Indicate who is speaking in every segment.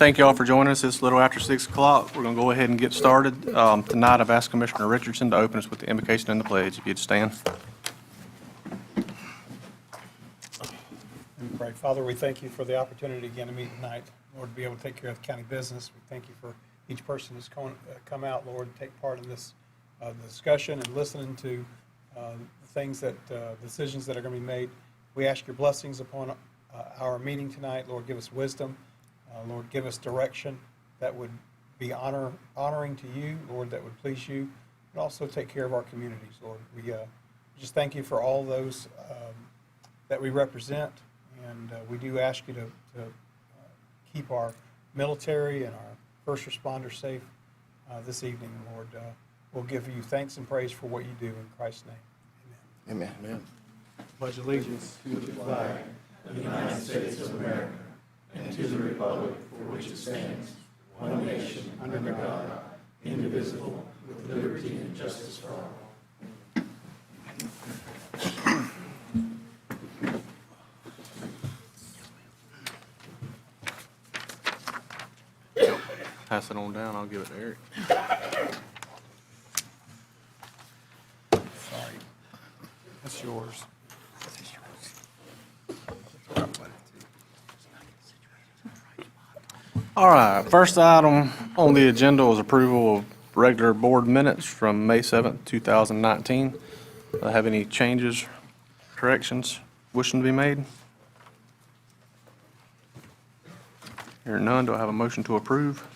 Speaker 1: Thank you all for joining us. It's a little after 6 o'clock. We're going to go ahead and get started. Tonight, I've asked Commissioner Richardson to open us with the invocation and the pledge. If you'd stand.
Speaker 2: Right. Father, we thank you for the opportunity again to meet tonight, Lord, to be able to take care of the county business. We thank you for each person who's come out, Lord, and take part in this discussion and listening to the things that, decisions that are going to be made. We ask your blessings upon our meeting tonight. Lord, give us wisdom. Lord, give us direction that would be honoring to you, Lord, that would please you, and also take care of our communities, Lord. We just thank you for all those that we represent, and we do ask you to keep our military and our first responders safe this evening, Lord. We'll give you thanks and praise for what you do in Christ's name.
Speaker 3: Amen. Amen.
Speaker 2: Pledge allegiance
Speaker 4: to the flag of the United States of America and to the republic for which it stands, one nation, under God, indivisible, with liberty and justice for all.
Speaker 1: Pass it on down. I'll give it to Eric.
Speaker 2: Sorry. That's yours.
Speaker 1: All right, first item on the agenda was approval of regular board minutes from May 7th, 2019. Have any changes, corrections wishing to be made? Hearing none, do I have a motion to approve?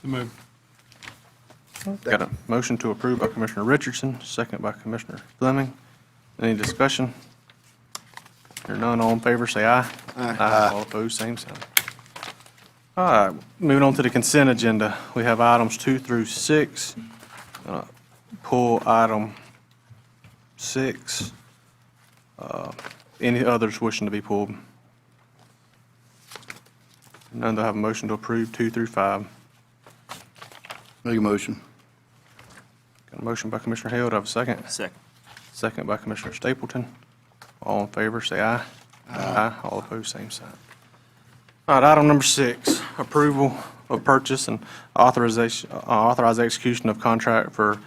Speaker 2: Move.
Speaker 1: Got a motion to approve by Commissioner Richardson, second by Commissioner Fleming. Any discussion? Hearing none, all in favor, say aye. Aye. All opposed, same sign. All right, moving on to the consent agenda. We have items 2 through 6. Pull item 6. Any others wishing to be pulled? None, do I have a motion to approve 2 through 5?
Speaker 3: Make a motion.
Speaker 1: Got a motion by Commissioner Hale, do I have a second?
Speaker 5: Second.
Speaker 1: Second by Commissioner Stapleton. All in favor, say aye. Aye. All opposed, same sign. All right, item number 6, approval of purchase and authorize execution of contract for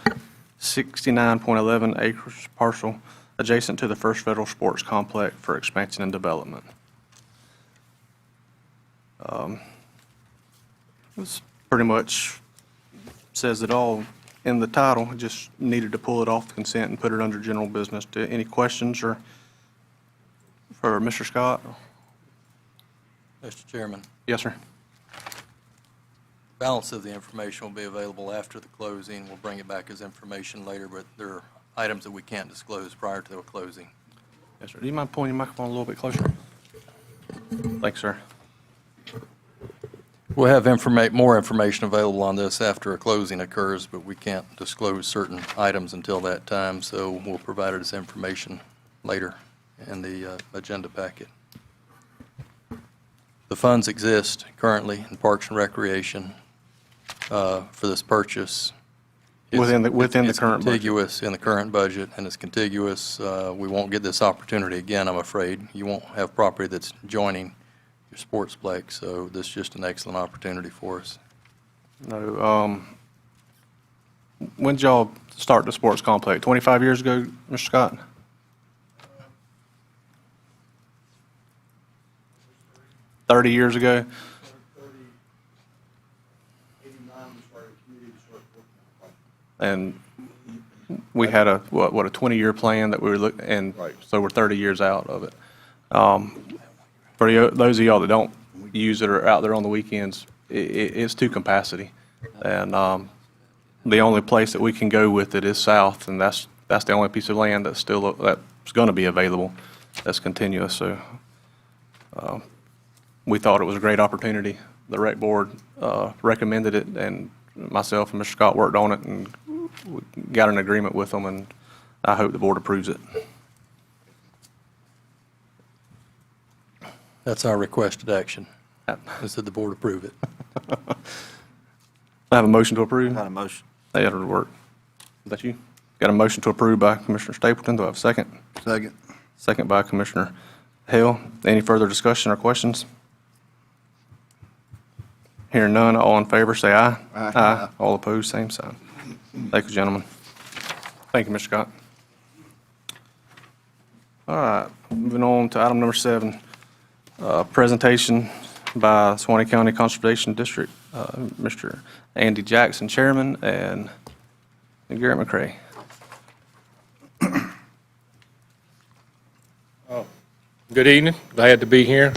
Speaker 1: 69.11 acres parcel adjacent to the First Federal Sports Complex for expansion and development. This pretty much says it all in the title. I just needed to pull it off the consent and put it under general business. Any questions or for Mr. Scott?
Speaker 5: Mr. Chairman,
Speaker 1: Yes, sir.
Speaker 5: balance of the information will be available after the closing. We'll bring it back as information later, but there are items that we can't disclose prior to the closing.
Speaker 1: Yes, sir. Do you mind pulling your microphone a little bit closer? Thanks, sir.
Speaker 5: We'll have more information available on this after a closing occurs, but we can't disclose certain items until that time, so we'll provide it as information later in the agenda packet. The funds exist currently in Parks and Recreation for this purchase.
Speaker 1: Within the current budget.
Speaker 5: It's contiguous in the current budget, and it's contiguous. We won't get this opportunity again, I'm afraid. You won't have property that's joining your sportsplex, so this is just an excellent opportunity for us.
Speaker 1: No, when did y'all start the sports complex? 25 years ago, Mr. Scott? $30 years ago?
Speaker 4: 89, we started a community to start
Speaker 1: And we had a 20-year plan that we were looking, and
Speaker 3: Right.
Speaker 1: so we're 30 years out of it. For those of y'all that don't use it or are out there on the weekends, it's to capacity. And the only place that we can go with it is south, and that's the only piece of land that's going to be available that's continuous. So we thought it was a great opportunity. The rec board recommended it, and myself and Mr. Scott worked on it, and we got an agreement with them, and I hope the board approves it.
Speaker 5: That's our requested action, is that the board approve it.
Speaker 1: I have a motion to approve.
Speaker 3: Got a motion.
Speaker 1: Hey, that'll work. Is that you? Got a motion to approve by Commissioner Stapleton. Do I have a second?
Speaker 3: Second.
Speaker 1: Second by Commissioner Hale. Any further discussion or questions? Hearing none, all in favor, say aye.
Speaker 3: Aye.
Speaker 1: All opposed, same sign. Thank you, gentlemen. Thank you, Mr. Scott. All right, moving on to item number 7, presentation by Suwannee County Conservation District, Mr. Andy Jackson, Chairman, and Garrett McCray.
Speaker 6: Good evening. Glad to be here.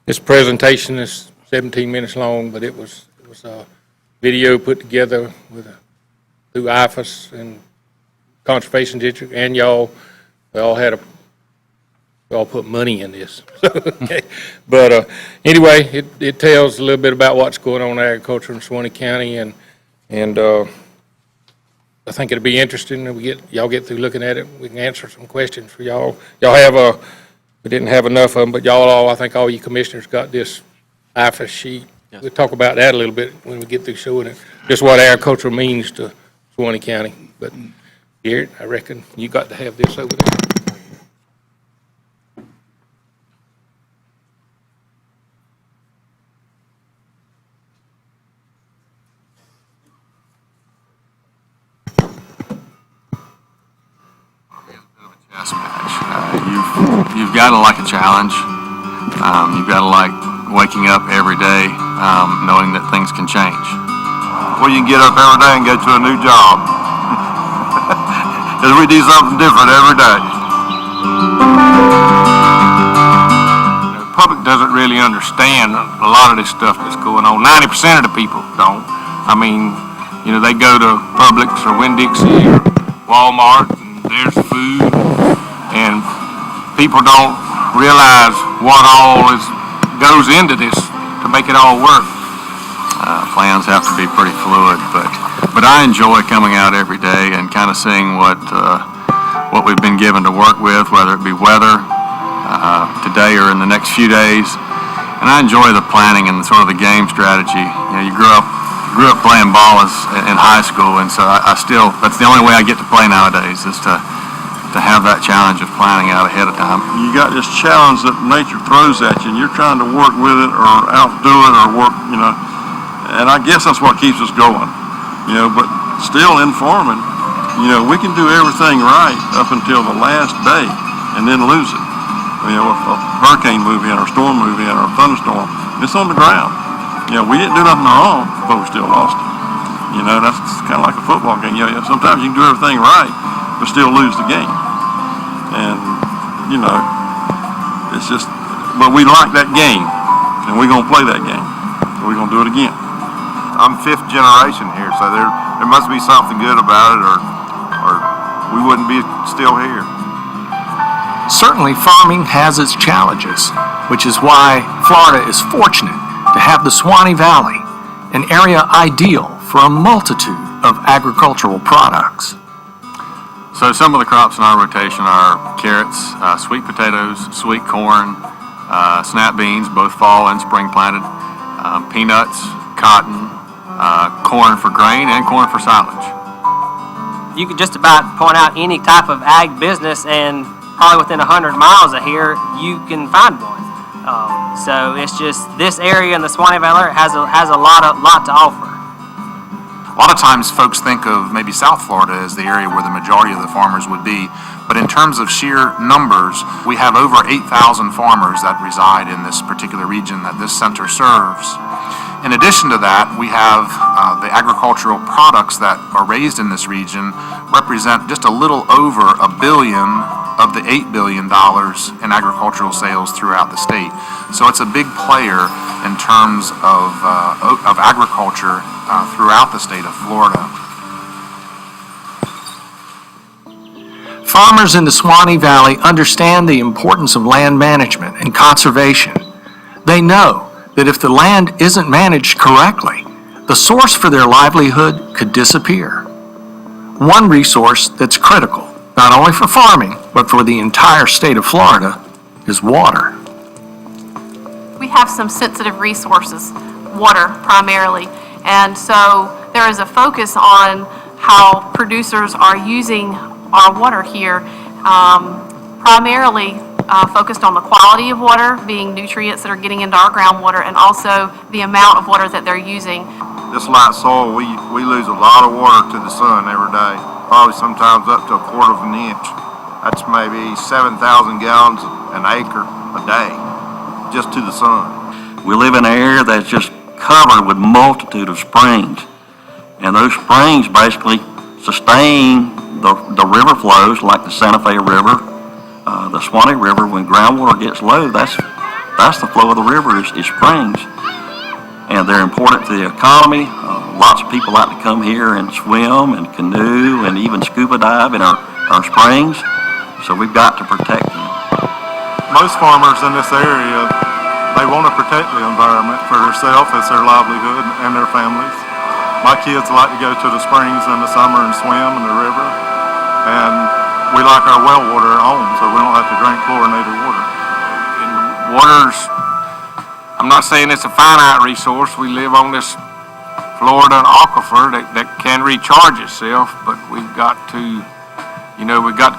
Speaker 6: This presentation is 17 minutes long, but it was a video put together through IFAS and Conservation District and y'all. We all put money in this. Okay. But anyway, it tells a little bit about what's going on in agriculture in Suwannee County, and I think it'll be interesting that y'all get through looking at it. We can answer some questions for y'all. We didn't have enough of them, but I think all you commissioners got this IFAS sheet.
Speaker 5: Yes.
Speaker 6: We'll talk about that a little bit when we get through showing it, just what agriculture means to Suwannee County. But Garrett, I reckon you got to have this over there.
Speaker 7: You've got to like a challenge. You've got to like waking up every day knowing that things can change.
Speaker 8: Well, you can get up every day and go to a new job. Because we do something different every day. The public doesn't really understand a lot of this stuff that's going on. 90% of the people don't. I mean, they go to Publix or Winn-Dixie or Walmart and there's food, and people don't realize what all goes into this to make it all work.
Speaker 7: Plans have to be pretty fluid, but I enjoy coming out every day and kind of seeing what we've been given to work with, whether it be weather today or in the next few days. And I enjoy the planning and sort of the game strategy. You grew up playing ball in high school, and so that's the only way I get to play nowadays is to have that challenge of planning out ahead of time.
Speaker 8: You got this challenge that nature throws at you, and you're trying to work with it or outdo it or work, and I guess that's what keeps us going, but still in farming, we can do everything right up until the last day and then lose it. If a hurricane move in or a storm move in or a thunderstorm, it's on the ground. We didn't do nothing wrong, but we still lost it. That's kind of like a football game. Sometimes you can do everything right, but still lose the game. And, it's just, but we like that game, and we're going to play that game. So we're going to do it again. I'm 5th generation here, so there must be something good about it, or we wouldn't be still here.
Speaker 9: Certainly, farming has its challenges, which is why Florida is fortunate to have the Suwannee Valley, an area ideal for a multitude of agricultural products.
Speaker 7: So some of the crops in our rotation are carrots, sweet potatoes, sweet corn, snap beans, both fall and spring planted, peanuts, cotton, corn for grain, and corn for silage.
Speaker 10: You could just about point out any type of ag business, and probably within 100 miles of here, you can find one. So it's just this area in the Suwannee Valley has a lot to offer.
Speaker 11: A lot of times folks think of maybe South Florida as the area where the majority of the farmers would be, but in terms of sheer numbers, we have over 8,000 farmers that reside in this particular region that this center serves. In addition to that, we have the agricultural products that are raised in this region represent just a little over $1 billion of the $8 billion in agricultural sales throughout the state. So it's a big player in terms of agriculture throughout the state of Florida.
Speaker 9: Farmers in the Suwannee Valley understand the importance of land management and conservation. They know that if the land isn't managed correctly, the source for their livelihood could disappear. One resource that's critical, not only for farming, but for the entire state of Florida, is water.
Speaker 12: We have some sensitive resources, water primarily, and so there is a focus on how producers are using our water here. Primarily, focused on the quality of water, being nutrients that are getting into our groundwater, and also the amount of water that they're using.
Speaker 8: This light soil, we lose a lot of water to the sun every day, probably sometimes up to a quarter of an inch. That's maybe 7,000 gallons an acre a day, just to the sun.
Speaker 13: We live in an area that's just covered with multitude of springs. And those springs basically sustain the river flows like the Santa Fe River, the Suwannee River. When groundwater gets low, that's the flow of the river is springs. And they're important to the economy. Lots of people like to come here and swim and canoe and even scuba dive in our springs. So we've got to protect them.
Speaker 8: Most farmers in this area, they want to protect the environment for themselves, it's their livelihood and their families. My kids like to go to the springs in the summer and swim in the river. And we like our well water at home, so we don't have to drink chlorinated water.
Speaker 6: Water's, I'm not saying it's a finite resource. We live on this Florida aquifer that can recharge itself, but we've got to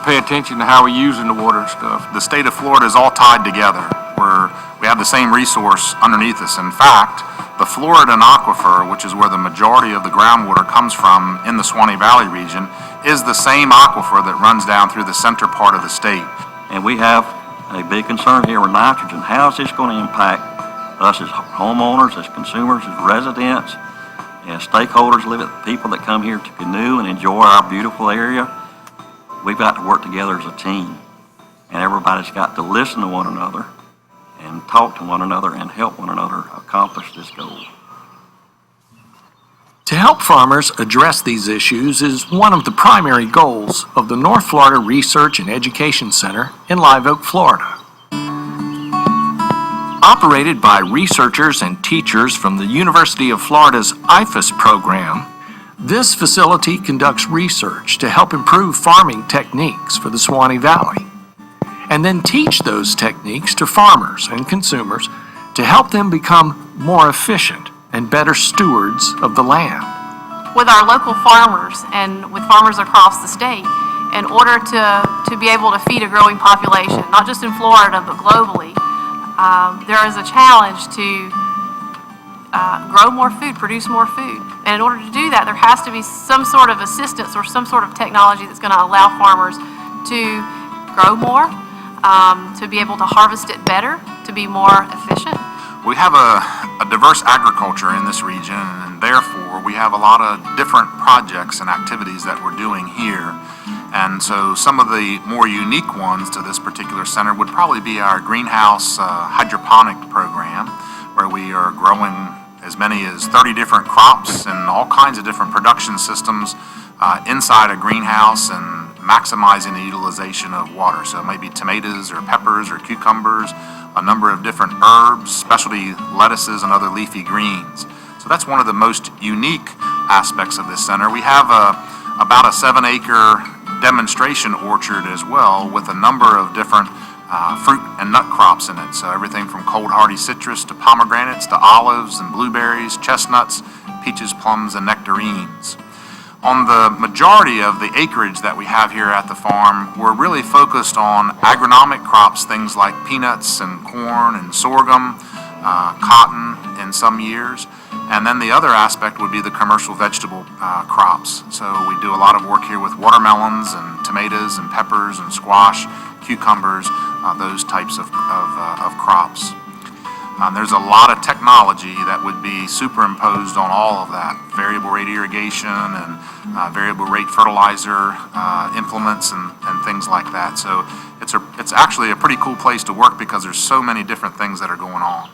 Speaker 6: pay attention to how we're using the water and stuff.
Speaker 11: The state of Florida is all tied together. We have the same resource underneath us. In fact, the Floridan aquifer, which is where the majority of the groundwater comes from in the Suwannee Valley region, is the same aquifer that runs down through the center part of the state.
Speaker 13: And we have a big concern here with nitrogen. How is this going to impact us as homeowners, as consumers, as residents, as stakeholders, people that come here to canoe and enjoy our beautiful area? We've got to work together as a team. And everybody's got to listen to one another and talk to one another and help one another accomplish this goal.
Speaker 9: To help farmers address these issues is one of the primary goals of the North Florida Research and Education Center in Live Oak, Florida. Operated by researchers and teachers from the University of Florida's IFAS program, this facility conducts research to help improve farming techniques for the Suwannee Valley, and then teach those techniques to farmers and consumers to help them become more efficient and better stewards of the land.
Speaker 12: With our local farmers and with farmers across the state, in order to be able to feed a growing population, not just in Florida, but globally, there is a challenge to grow more food, produce more food. And in order to do that, there has to be some sort of assistance or some sort of technology that's going to allow farmers to grow more, to be able to harvest it better, to be more efficient.
Speaker 11: We have a diverse agriculture in this region, and therefore we have a lot of different projects and activities that we're doing here. And so some of the more unique ones to this particular center would probably be our greenhouse hydroponic program, where we are growing as many as 30 different crops and all kinds of different production systems inside a greenhouse and maximizing the utilization of water. So it may be tomatoes or peppers or cucumbers, a number of different herbs, specialty lettuces, and other leafy greens. So that's one of the most unique aspects of this center. We have about a 7-acre demonstration orchard as well, with a number of different fruit and nut crops in it. So everything from cold hardy citrus to pomegranates to olives and blueberries, chestnuts, peaches, plums, and nectarines. On the majority of the acreage that we have here at the farm, we're really focused on agronomic crops, things like peanuts and corn and sorghum, cotton in some years. And then the other aspect would be the commercial vegetable crops. So we do a lot of work here with watermelons and tomatoes and peppers and squash, cucumbers, those types of crops. There's a lot of technology that would be superimposed on all of that. Variable rate irrigation and variable rate fertilizer implements and things like that. So it's actually a pretty cool place to work because there's so many different things that are going on.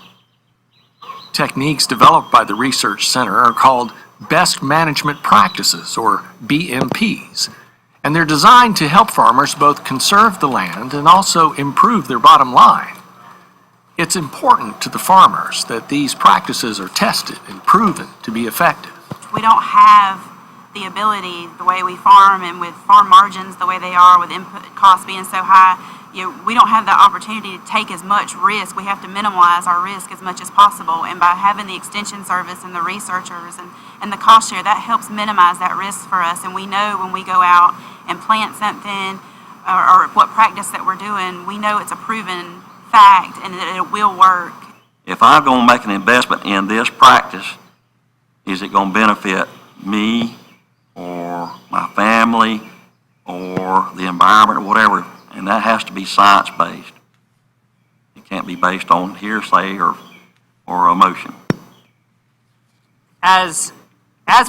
Speaker 9: Techniques developed by the Research Center are called Best Management Practices, or BMPs, and they're designed to help farmers both conserve the land and also improve their bottom line. It's important to the farmers that these practices are tested and proven to be effective.
Speaker 14: We don't have the ability, the way we farm and with farm margins the way they are, with input costs being so high, we don't have the opportunity to take as much risk. We have to minimize our risk as much as possible. And by having the extension service and the researchers and the cost share, that helps minimize that risk for us. And we know when we go out and plant something, or what practice that we're doing, we know it's a proven fact and that it will work.
Speaker 13: If I'm going to make an investment in this practice, is it going to benefit me or my family or the environment or whatever? And that has to be science-based. It can't be based on hearsay or emotion.
Speaker 10: As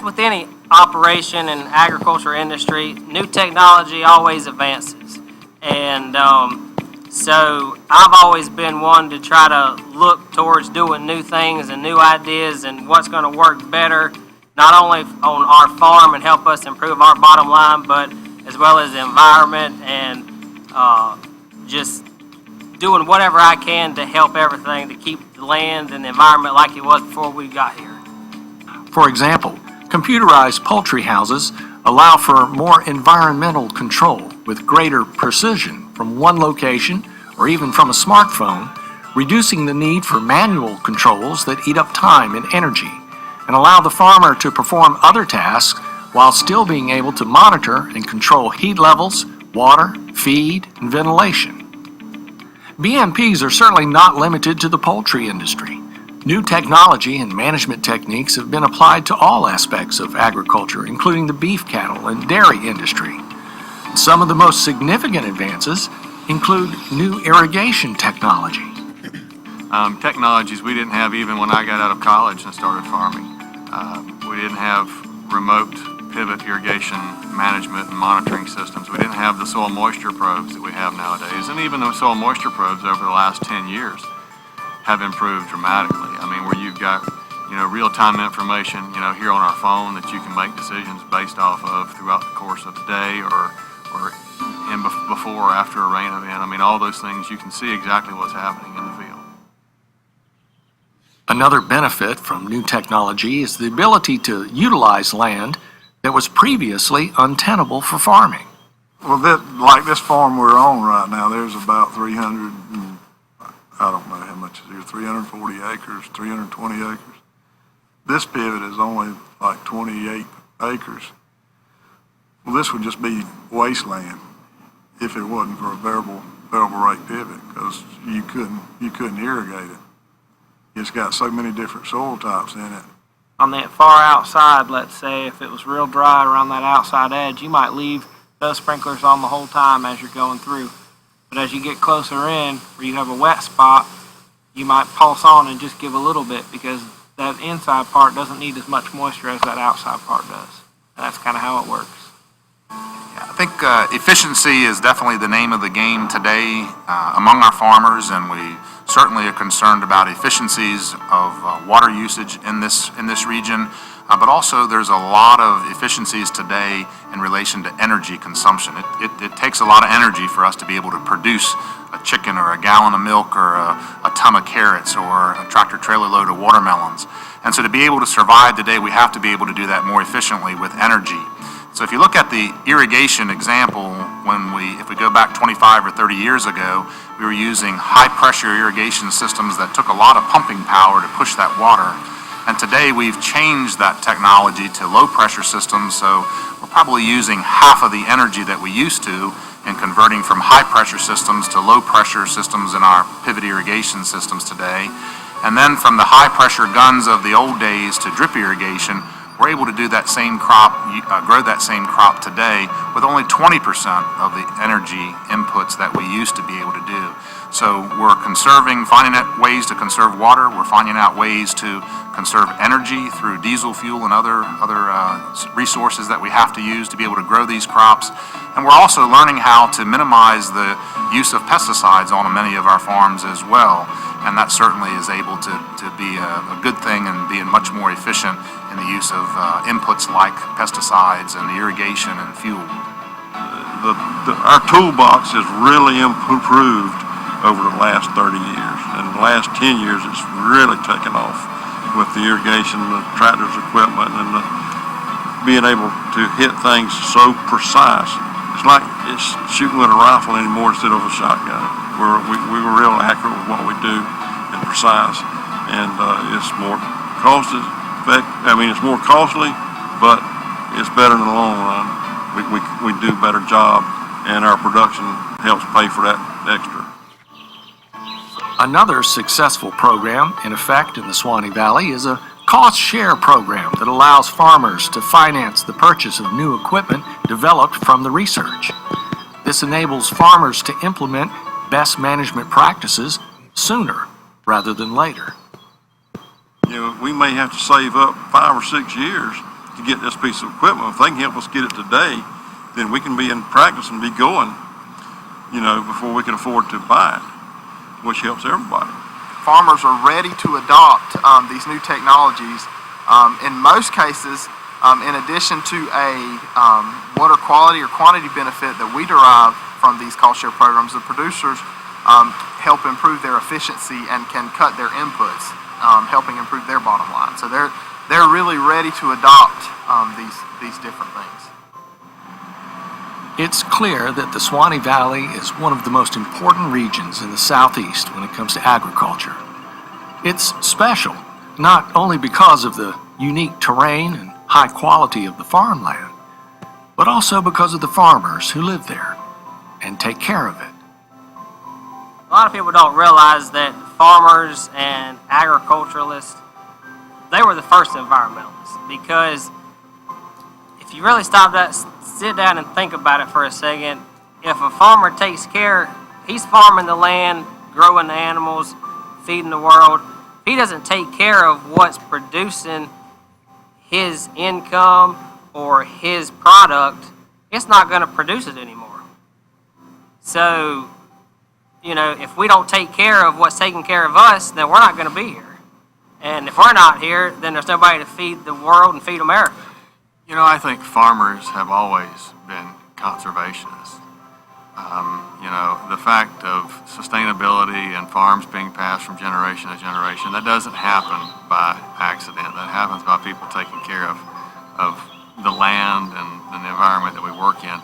Speaker 10: with any operation in agriculture industry, new technology always advances. And so I've always been one to try to look towards doing new things and new ideas and what's going to work better, not only on our farm and help us improve our bottom line, but as well as the environment and just doing whatever I can to help everything to keep the land and the environment like it was before we got here.
Speaker 9: For example, computerized poultry houses allow for more environmental control with greater precision from one location or even from a smartphone, reducing the need for manual controls that eat up time and energy and allow the farmer to perform other tasks while still being able to monitor and control heat levels, water, feed, and ventilation. BMPs are certainly not limited to the poultry industry. New technology and management techniques have been applied to all aspects of agriculture, including the beef cattle and dairy industry. Some of the most significant advances include new irrigation technology.
Speaker 7: Technologies we didn't have even when I got out of college and started farming. We didn't have remote pivot irrigation management and monitoring systems. We didn't have the soil moisture probes that we have nowadays. And even the soil moisture probes over the last 10 years have improved dramatically. I mean, where you've got, real-time information, here on our phone that you can make decisions based off of throughout the course of the day or before or after a rain event. I mean, all those things, you can see exactly what's happening in the field.
Speaker 9: Another benefit from new technology is the ability to utilize land that was previously untenable for farming.
Speaker 8: Well, like this farm we're on right now, there's about 300, I don't know how much it is, 340 acres, 320 acres. This pivot is only like 28 acres. Well, this would just be wasteland if it wasn't for a variable rate pivot, because you couldn't irrigate it. It's got so many different soil types in it.
Speaker 15: On that far outside, let's say, if it was real dry around that outside edge, you might leave those sprinklers on the whole time as you're going through. But as you get closer in, where you have a wet spot, you might pulse on and just give a little bit, because that inside part doesn't need as much moisture as that outside part does. And that's kind of how it works.
Speaker 11: Yeah, I think efficiency is definitely the name of the game today among our farmers, and we certainly are concerned about efficiencies of water usage in this region. But also there's a lot of efficiencies today in relation to energy consumption. It takes a lot of energy for us to be able to produce a chicken or a gallon of milk or a ton of carrots or a tractor trailer load of watermelons. And so to be able to survive today, we have to be able to do that more efficiently with energy. So if you look at the irrigation example, if we go back 25 or 30 years ago, we were using high pressure irrigation systems that took a lot of pumping power to push that water. And today we've changed that technology to low pressure systems, so we're probably using half of the energy that we used to in converting from high pressure systems to low pressure systems in our pivot irrigation systems today. And then from the high pressure guns of the old days to drip irrigation, we're able to do that same crop, grow that same crop today with only 20% of the energy inputs that we used to be able to do. So we're finding out ways to conserve water. We're finding out ways to conserve energy through diesel fuel and other resources that we have to use to be able to grow these crops. And we're also learning how to minimize the use of pesticides on many of our farms as well. And that certainly is able to be a good thing and being much more efficient in the use of inputs like pesticides and irrigation and fuel.
Speaker 8: Our toolbox has really improved over the last 30 years. And the last 10 years, it's really taken off with the irrigation, the tractors, equipment, and being able to hit things so precise. It's like it's shooting with a rifle anymore instead of a shotgun. We were real accurate with what we do and precise. And it's more it's more costly, but it's better in the long run. We do a better job and our production helps pay for that extra.
Speaker 9: Another successful program in effect in the Suwannee Valley is a cost share program that allows farmers to finance the purchase of new equipment developed from the research. This enables farmers to implement best management practices sooner rather than later.
Speaker 8: You know, we may have to save up 5 or 6 years to get this piece of equipment. If they can help us get it today, then we can be in practice and be going, before we can afford to buy it, which helps everybody.
Speaker 16: Farmers are ready to adopt these new technologies. In most cases, in addition to a water quality or quantity benefit that we derive from these cost share programs, the producers help improve their efficiency and can cut their inputs, helping improve their bottom line. So they're really ready to adopt these different things.
Speaker 9: It's clear that the Suwannee Valley is one of the most important regions in the southeast when it comes to agriculture. It's special, not only because of the unique terrain and high quality of the farmland, but also because of the farmers who live there and take care of it.
Speaker 10: A lot of people don't realize that farmers and agriculturalists, they were the first environmentalists, because if you really sit down and think about it for a second, if a farmer takes care, he's farming the land, growing the animals, feeding the world. If he doesn't take care of what's producing his income or his product, it's not going to produce it anymore. So, if we don't take care of what's taking care of us, then we're not going to be here. And if we're not here, then there's nobody to feed the world and feed America.
Speaker 7: I think farmers have always been conservationists. The fact of sustainability and farms being passed from generation to generation, that doesn't happen by accident. That happens by people taking care of the land and the environment that we work in.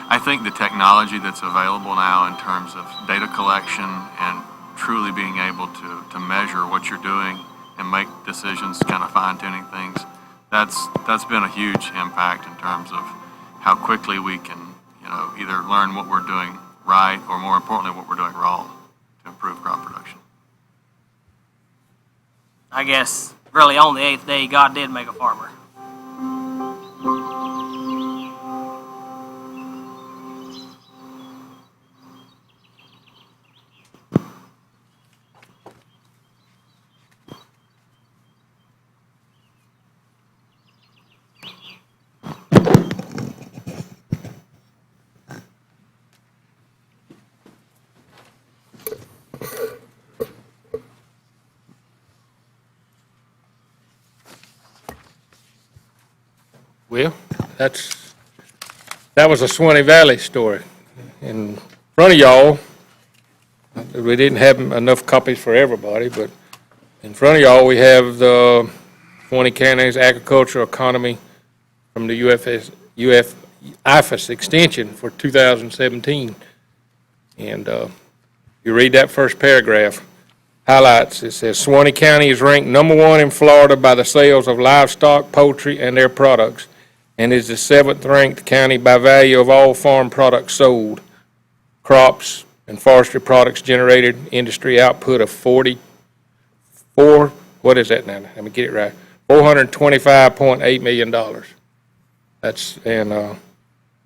Speaker 7: I think the technology that's available now in terms of data collection and truly being able to measure what you're doing and make decisions, kind of fine-tuning things, that's been a huge impact in terms of how quickly we can, either learn what we're doing right or, more importantly, what we're doing wrong to improve crop production.
Speaker 10: I guess really on the 8th day, God did make a farmer.
Speaker 6: Well, that was a Suwannee Valley story. In front of y'all, we didn't have enough copies for everybody, but in front of y'all, we have the Suwannee County's agricultural economy from the IFAS extension for 2017. And you read that first paragraph, highlights, it says, Suwannee County is ranked #1 in Florida by the sales of livestock, poultry, and their products, and is the 7th-ranked county by value of all farm products sold. Crops and forestry products generated industry output of what is that now? Let me get it right. $425.8 million.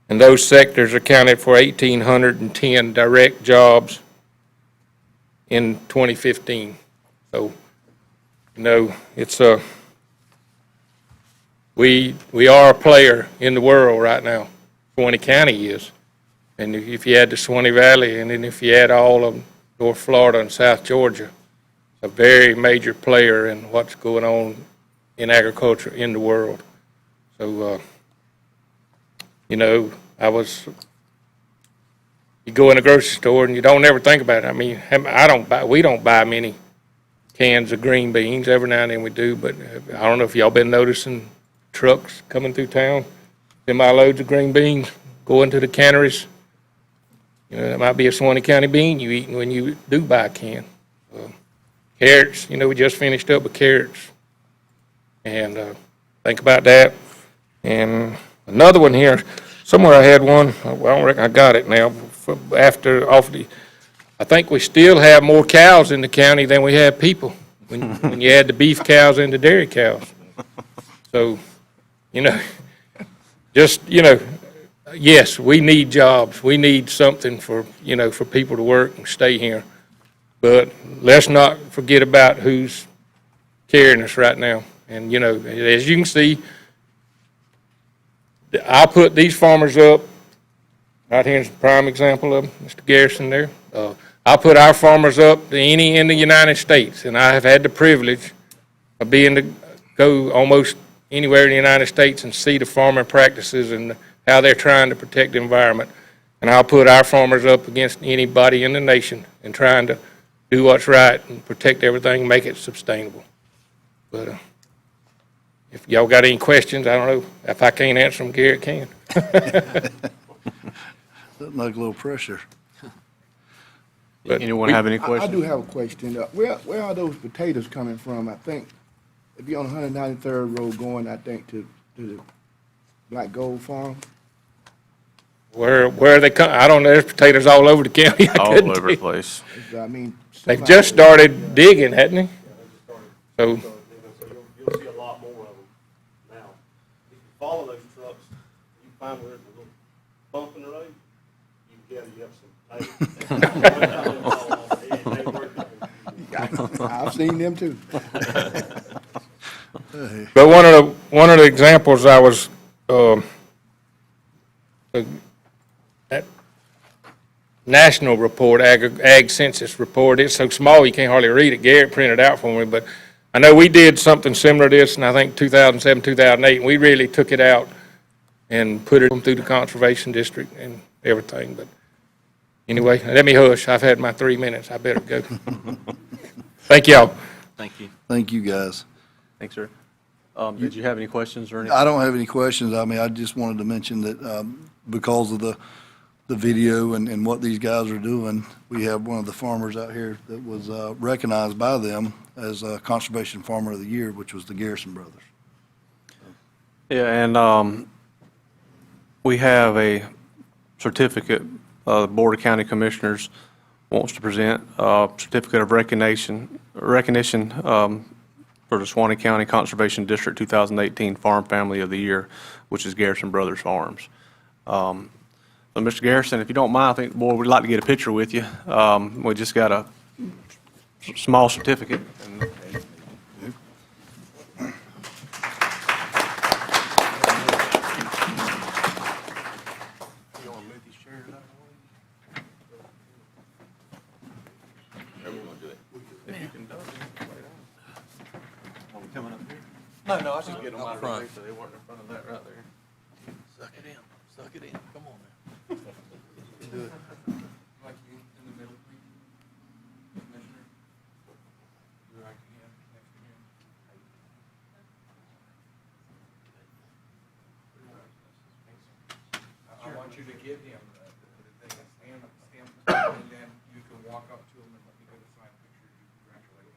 Speaker 6: And those sectors accounted for 1,810 direct jobs in 2015. So, it's we are a player in the world right now. Suwannee County is. And if you add the Suwannee Valley, and then if you add all of North Florida and South Georgia, a very major player in what's going on in agriculture in the world. So, you go in a grocery store and you don't ever think about it. I mean, we don't buy many cans of green beans. Every now and then we do, but I don't know if y'all been noticing trucks coming through town, semi-loads of green beans, going to the canneries. It might be a Suwannee County bean you eat when you do buy a can. Carrots, we just finished up with carrots. And think about that. And another one here, somewhere I had one, I don't reckon I got it now, I think we still have more cows in the county than we have people, when you add the beef cows and the dairy cows. So, yes, we need jobs, we need something for people to work and stay here. But let's not forget about who's carrying us right now. And, as you can see, I put these farmers up, right here's a prime example of Mr. Garrison there. I put our farmers up to any in the United States, and I have had the privilege of go almost anywhere in the United States and see the farming practices and how they're trying to protect the environment. And I'll put our farmers up against anybody in the nation and trying to do what's right and protect everything, make it sustainable. But if y'all got any questions, I don't know. If I can't answer them, Garrett can.
Speaker 3: Something like a little pressure.
Speaker 6: But
Speaker 1: Anyone have any
Speaker 4: I
Speaker 1: questions?
Speaker 4: do have a question. Where are those potatoes coming from? I think if you're on 193rd Road going, I think, to the Black Gold Farm.
Speaker 6: Where they come, I don't know, there's potatoes all over the county. I
Speaker 1: All
Speaker 6: couldn't
Speaker 1: over
Speaker 6: tell
Speaker 1: the
Speaker 6: you.
Speaker 1: place.
Speaker 4: I mean.
Speaker 6: They've
Speaker 4: somehow-
Speaker 6: just started digging, hadn't they? So,
Speaker 17: You'll see a lot more of them now. If you follow those trucks, you find where there's a little bump in the road, you have some potatoes.
Speaker 4: I've seen them too.
Speaker 6: but one of the examples I was, that national report, ag census report, it's so small you can't hardly read it. Garrett printed it out for me, but I know we did something similar to this in, I think, 2007, 2008, and we really took it out and put it through the conservation district and everything. But anyway, let me hush. I've had my 3 minutes. I better go. Thank y'all.
Speaker 5: Thank you.
Speaker 3: Thank you, guys.
Speaker 1: Thanks, sir. Did you have any questions or anything?
Speaker 3: I don't have any questions. I mean, I just wanted to mention that because of the video and what these guys are doing, we have one of the farmers out here that was recognized by them as Conservation Farmer of the Year, which was the Garrison brothers.
Speaker 1: Yeah, and we have a certificate, the Board of County Commissioners wants to present a certificate of recognition for the Suwannee County Conservation District 2018 Farm Family of the Year, which is Garrison Brothers Farms. So, Mr. Garrison, if you don't mind, I think the board would like to get a picture with you. We just got a small certificate. No, I was just getting them out of the way so they weren't in front of that right there.
Speaker 5: Suck it in. Suck it in. Come on now.
Speaker 1: Do it.
Speaker 2: Like you in the middle, Commissioner. Your right hand next to him. I want you to give him the thing, stand, and then you can walk up to him and let me get a signed picture. You congratulate him.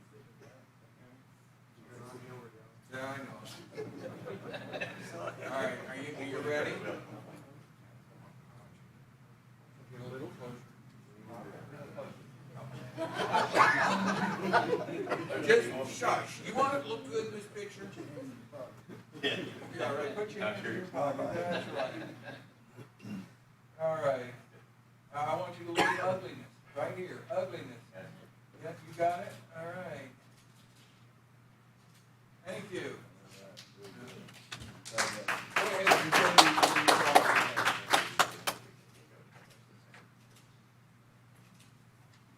Speaker 2: Yeah, I know. All right, are you ready? Get a little closer. Just shush. You want to look good in this picture? Yeah, all right. Put your hand in your pocket. That's right. All right. I want you to look at ugliness. Right here. Ugliness. Yep, you got it? All right. Thank you. Go ahead.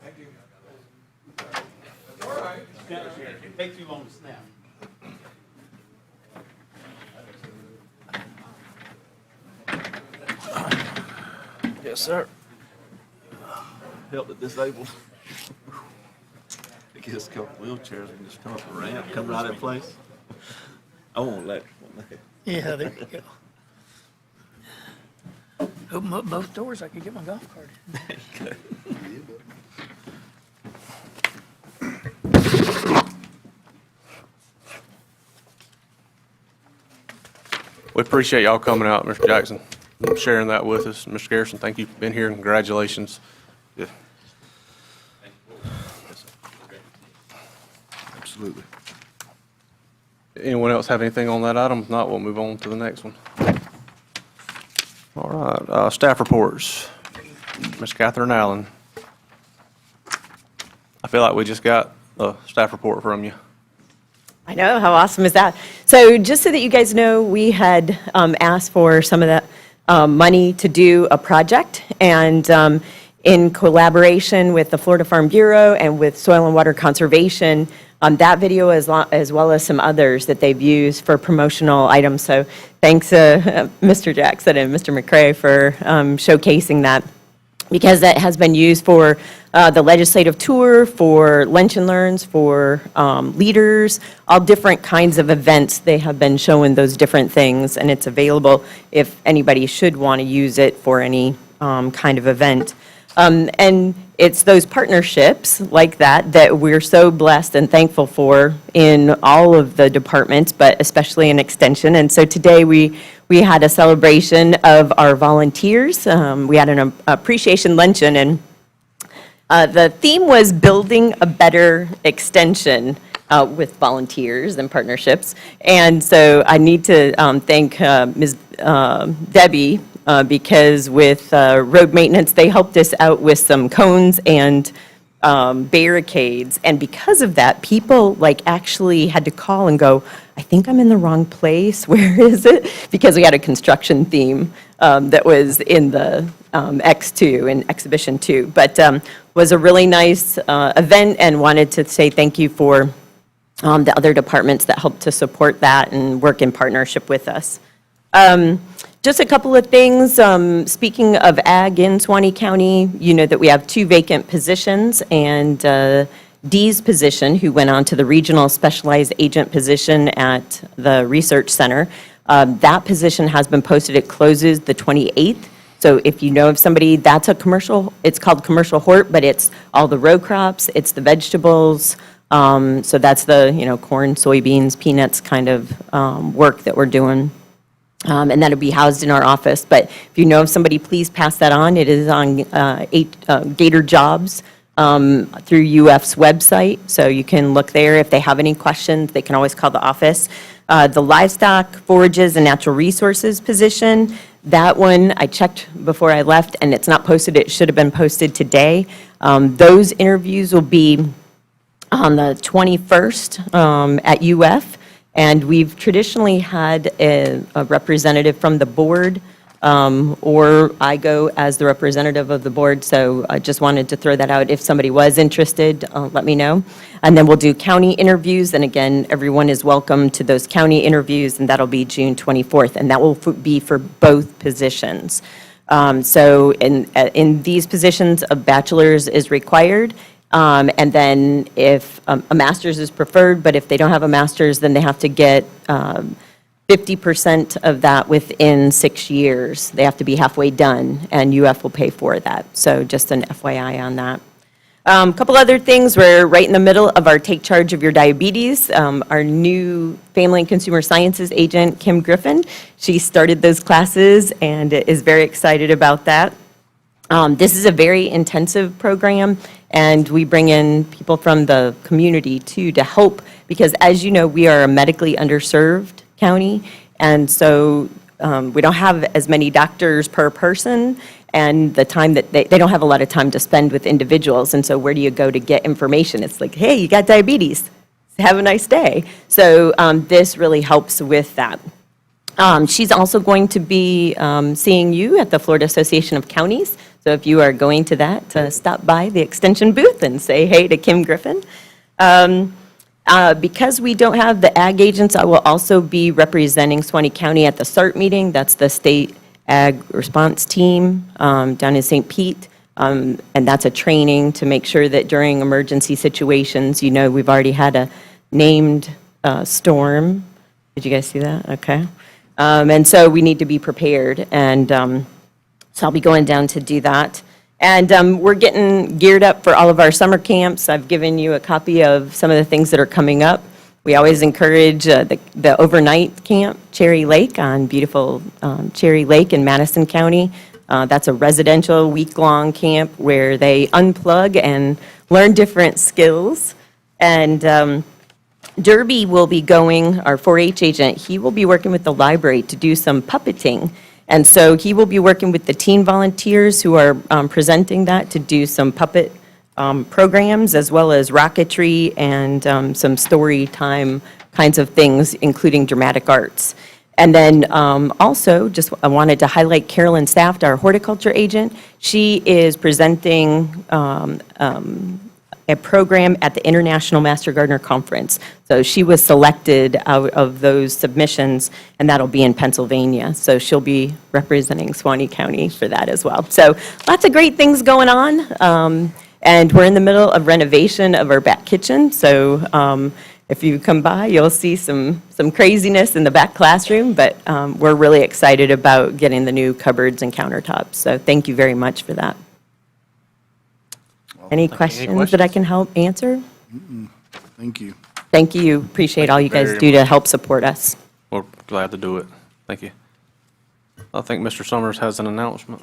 Speaker 2: Thank you. That's all right.
Speaker 17: It takes too long to snap.
Speaker 3: Yes, sir. Help the disabled.
Speaker 18: They get us a couple wheelchairs and just come up the ramp, come right in place. I want electric one there.
Speaker 19: Yeah, there you go. Open up both doors, I could get my golf cart in.
Speaker 1: We appreciate y'all coming out, Mr. Jackson. sharing that with us. Mr. Garrison, thank you for being here, and congratulations. Yeah.
Speaker 3: Absolutely.
Speaker 1: Anyone else have anything on that item? If not, we'll move on to the next one. All right, staff reports. Ms. Catherine Allen. I feel like we just got a staff report from you.
Speaker 20: I know, how awesome is that? So just so that you guys know, we had asked for some of that money to do a project, and in collaboration with the Florida Farm Bureau and with Soil and Water Conservation, that video as well as some others that they've used for promotional items. So thanks, Mr. Jackson and Mr. McCray for showcasing that, because that has been used for the legislative tour, for Luncheon Learns, for leaders, all different kinds of events. They have been showing those different things, and it's available if anybody should want to use it for any kind of event. And it's those partnerships like that that we're so blessed and thankful for in all of the departments, but especially in Extension. And so today we had a celebration of our volunteers. We had an appreciation luncheon, and the theme was building a better Extension with volunteers and partnerships. And so I need to thank Ms. Debbie, because with road maintenance, they helped us out with some cones and barricades. And because of that, people like actually had to call and go, I think I'm in the wrong place. Where is it? Because we had a construction theme that was in the X2, in Exhibition 2. But was a really nice event, and wanted to say thank you for the other departments that helped to support that and work in partnership with us. Just a couple of things. Speaking of ag in Suwannee County, you know that we have 2 vacant positions, and Dee's position, who went on to the regional specialized agent position at the research center, that position has been posted. It closes the 28th. So if you know of somebody, that's a commercial, it's called commercial hort, but it's all the row crops, it's the vegetables. So that's the, corn, soybeans, peanuts kind of work that we're doing. And that'll be housed in our office. But if you know of somebody, please pass that on. It is on Gator Jobs through UF's website, so you can look there. If they have any questions, they can always call the office. The livestock, forages, and natural resources position, that one I checked before I left, and it's not posted. It should have been posted today. Those interviews will be on the 21st at UF. And we've traditionally had a representative from the board, or I go as the representative of the board, so I just wanted to throw that out. If somebody was interested, let me know. And then we'll do county interviews, and again, everyone is welcome to those county interviews, and that'll be June 24th, and that will be for both positions. So in these positions, a bachelor's is required. And then if a master's is preferred, but if they don't have a master's, then they have to get 50% of that within 6 years. They have to be halfway done, and UF will pay for that. So just an FYI on that. A couple other things. We're right in the middle of our Take Charge of Your Diabetes. Our new Family and Consumer Sciences agent, Kim Griffin, she started those classes and is very excited about that. This is a very intensive program, and we bring in people from the community, too, to help, because as you know, we are a medically underserved county, and so we don't have as many doctors per person, and the time that they don't have a lot of time to spend with individuals, and so where do you go to get information? It's like, hey, you got diabetes, have a nice day. So this really helps with that. She's also going to be seeing you at the Florida Association of Counties. So if you are going to that, stop by the Extension booth and say hey to Kim Griffin. Because we don't have the ag agents, I will also be representing Suwannee County at the SART meeting. That's the State Ag Response Team down in St. Pete. And that's a training to make sure that during emergency situations, we've already had a named storm. Did you guys see that? Okay. And so we need to be prepared, and so I'll be going down to do that. And we're getting geared up for all of our summer camps. I've given you a copy of some of the things that are coming up. We always encourage the overnight camp, Cherry Lake, on beautiful Cherry Lake in Madison County. That's a residential week-long camp where they unplug and learn different skills. And Derby will be going, our 4-H agent, he will be working with the library to do some puppeting. And so he will be working with the teen volunteers who are presenting that to do some puppet programs, as well as rocketry and some story time kinds of things, including dramatic arts. And then also, I wanted to highlight Carolyn Saft, our horticulture agent. She is presenting a program at the International Master Gardener Conference. So she was selected out of those submissions, and that'll be in Pennsylvania. So she'll be representing Suwannee County for that as well. So lots of great things going on. And we're in the middle of renovation of our back kitchen. So if you come by, you'll see some craziness in the back classroom, but we're really excited about getting the new cupboards and countertops. So thank you very much for that. Any questions that I can help answer?
Speaker 3: Thank you.
Speaker 20: Thank you. Appreciate all you guys do to help support us.
Speaker 1: We're glad to do it. Thank you. I think Mr. Summers has an announcement.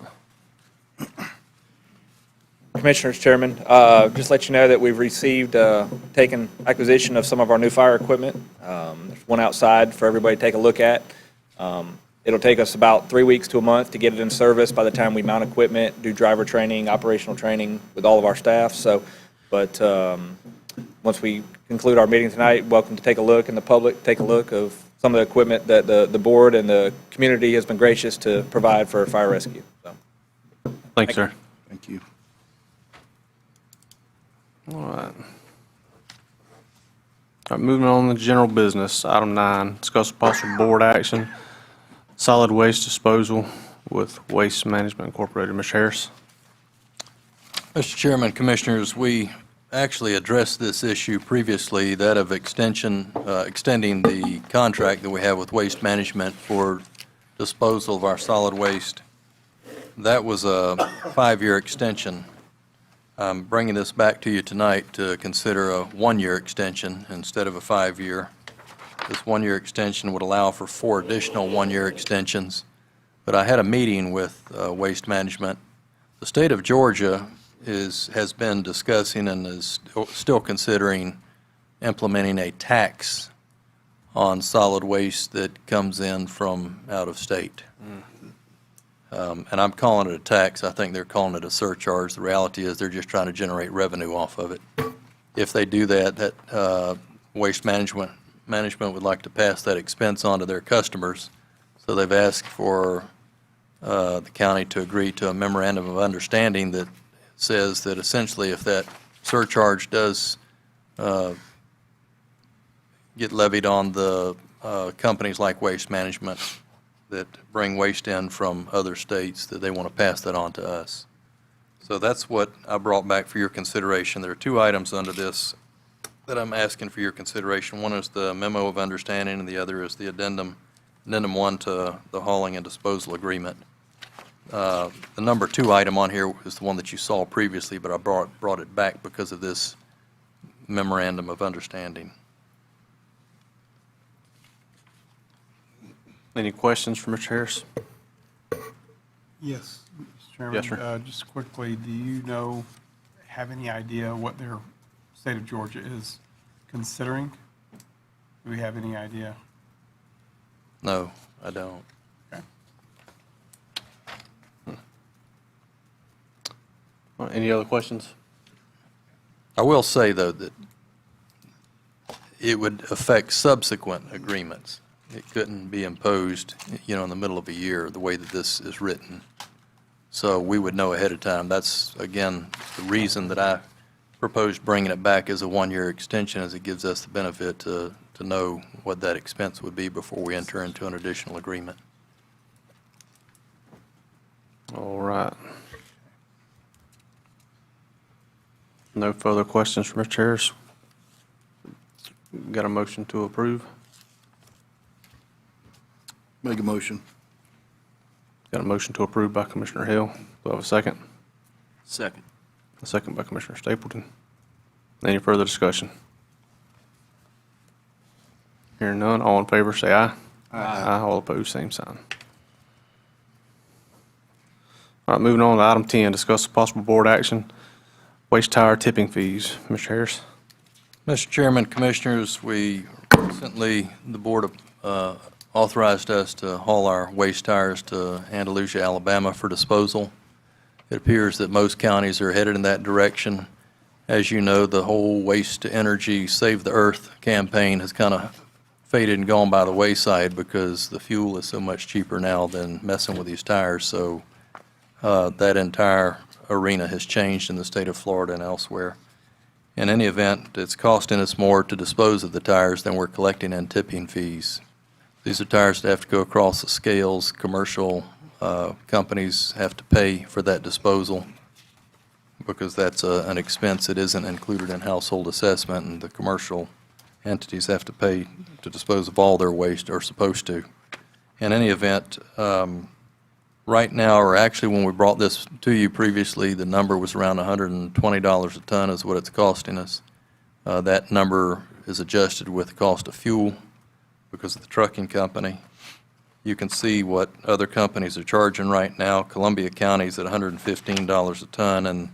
Speaker 2: Commissioners, Chairman, just let you know that we've received, taken acquisition of some of our new fire equipment. There's one outside for everybody to take a look at. It'll take us about 3 weeks to a month to get it in service by the time we mount equipment, do driver training, operational training with all of our staff. So, but once we conclude our meeting tonight, welcome to take a look, and the public take a look of some of the equipment that the board and the community has been gracious to provide for fire rescue. So,
Speaker 1: Thank you, sir.
Speaker 3: Thank you.
Speaker 1: All right. All right, moving on to general business. Item 9, discuss possible board action, solid waste disposal with Waste Management Incorporated. Mr. Harris.
Speaker 5: Mr. Chairman, Commissioners, we actually addressed this issue previously, that of extending the contract that we have with Waste Management for disposal of our solid waste. That was a 5-year extension. I'm bringing this back to you tonight to consider a 1-year extension instead of a 5-year. This 1-year extension would allow for 4 additional 1-year extensions. But I had a meeting with Waste Management. The state of Georgia has been discussing and is still considering implementing a tax on solid waste that comes in from out of state. And I'm calling it a tax. I think they're calling it a surcharge. The reality is they're just trying to generate revenue off of it. If they do that, Waste Management would like to pass that expense on to their customers. So they've asked for the county to agree to a memorandum of understanding that says that essentially if that surcharge does get levied on the companies like Waste Management that bring waste in from other states, that they want to pass that on to us. So that's what I brought back for your consideration. There are 2 items under this that I'm asking for your consideration. One is the memo of understanding, and the other is the addendum 1 to the hauling and disposal agreement. The number 2 item on here is the one that you saw previously, but I brought it back because of this memorandum of understanding.
Speaker 1: Any questions for Mr. Harris?
Speaker 2: yes, Mr. Chairman.
Speaker 1: Yes, sir.
Speaker 2: Just quickly, do you have any idea what their state of Georgia is considering? Do we have any idea?
Speaker 5: No, I don't.
Speaker 2: Okay.
Speaker 1: All right, any other questions?
Speaker 5: I will say, though, that it would affect subsequent agreements. It couldn't be imposed, in the middle of a year, the way that this is written. So we would know ahead of time. That's, again, the reason that I proposed bringing it back as a 1-year extension, as it gives us the benefit to know what that expense would be before we enter into an additional agreement.
Speaker 1: All right. No further questions for Mr. Harris? Got a motion to approve?
Speaker 3: Make a motion.
Speaker 1: Got a motion to approve by Commissioner Hill. Do I have a second?
Speaker 18: Second.
Speaker 1: A second by Commissioner Stapleton. Any further discussion? Hearing none, all in favor say aye. Aye. All opposed, same sign. All right, moving on to item 10, discuss possible board action, waste tire tipping fees. Mr. Harris?
Speaker 5: Mr. Chairman, Commissioners, we recently, the board authorized us to haul our waste tires to Andalusia, Alabama for disposal. It appears that most counties are headed in that direction. As you know, the whole Waste to Energy Save the Earth campaign has kind of faded and gone by the wayside because the fuel is so much cheaper now than messing with these tires. So that entire arena has changed in the state of Florida and elsewhere. In any event, it's costing us more to dispose of the tires than we're collecting in tipping fees. These are tires that have to go across the scales. Commercial companies have to pay for that disposal because that's an expense that isn't included in household assessment, and the commercial entities have to pay to dispose of all their waste, or supposed to. In any event, right now, or actually when we brought this to you previously, the number was around $120 a ton is what it's costing us. That number is adjusted with the cost of fuel because of the trucking company. You can see what other companies are charging right now. Columbia County's at $115 a ton, and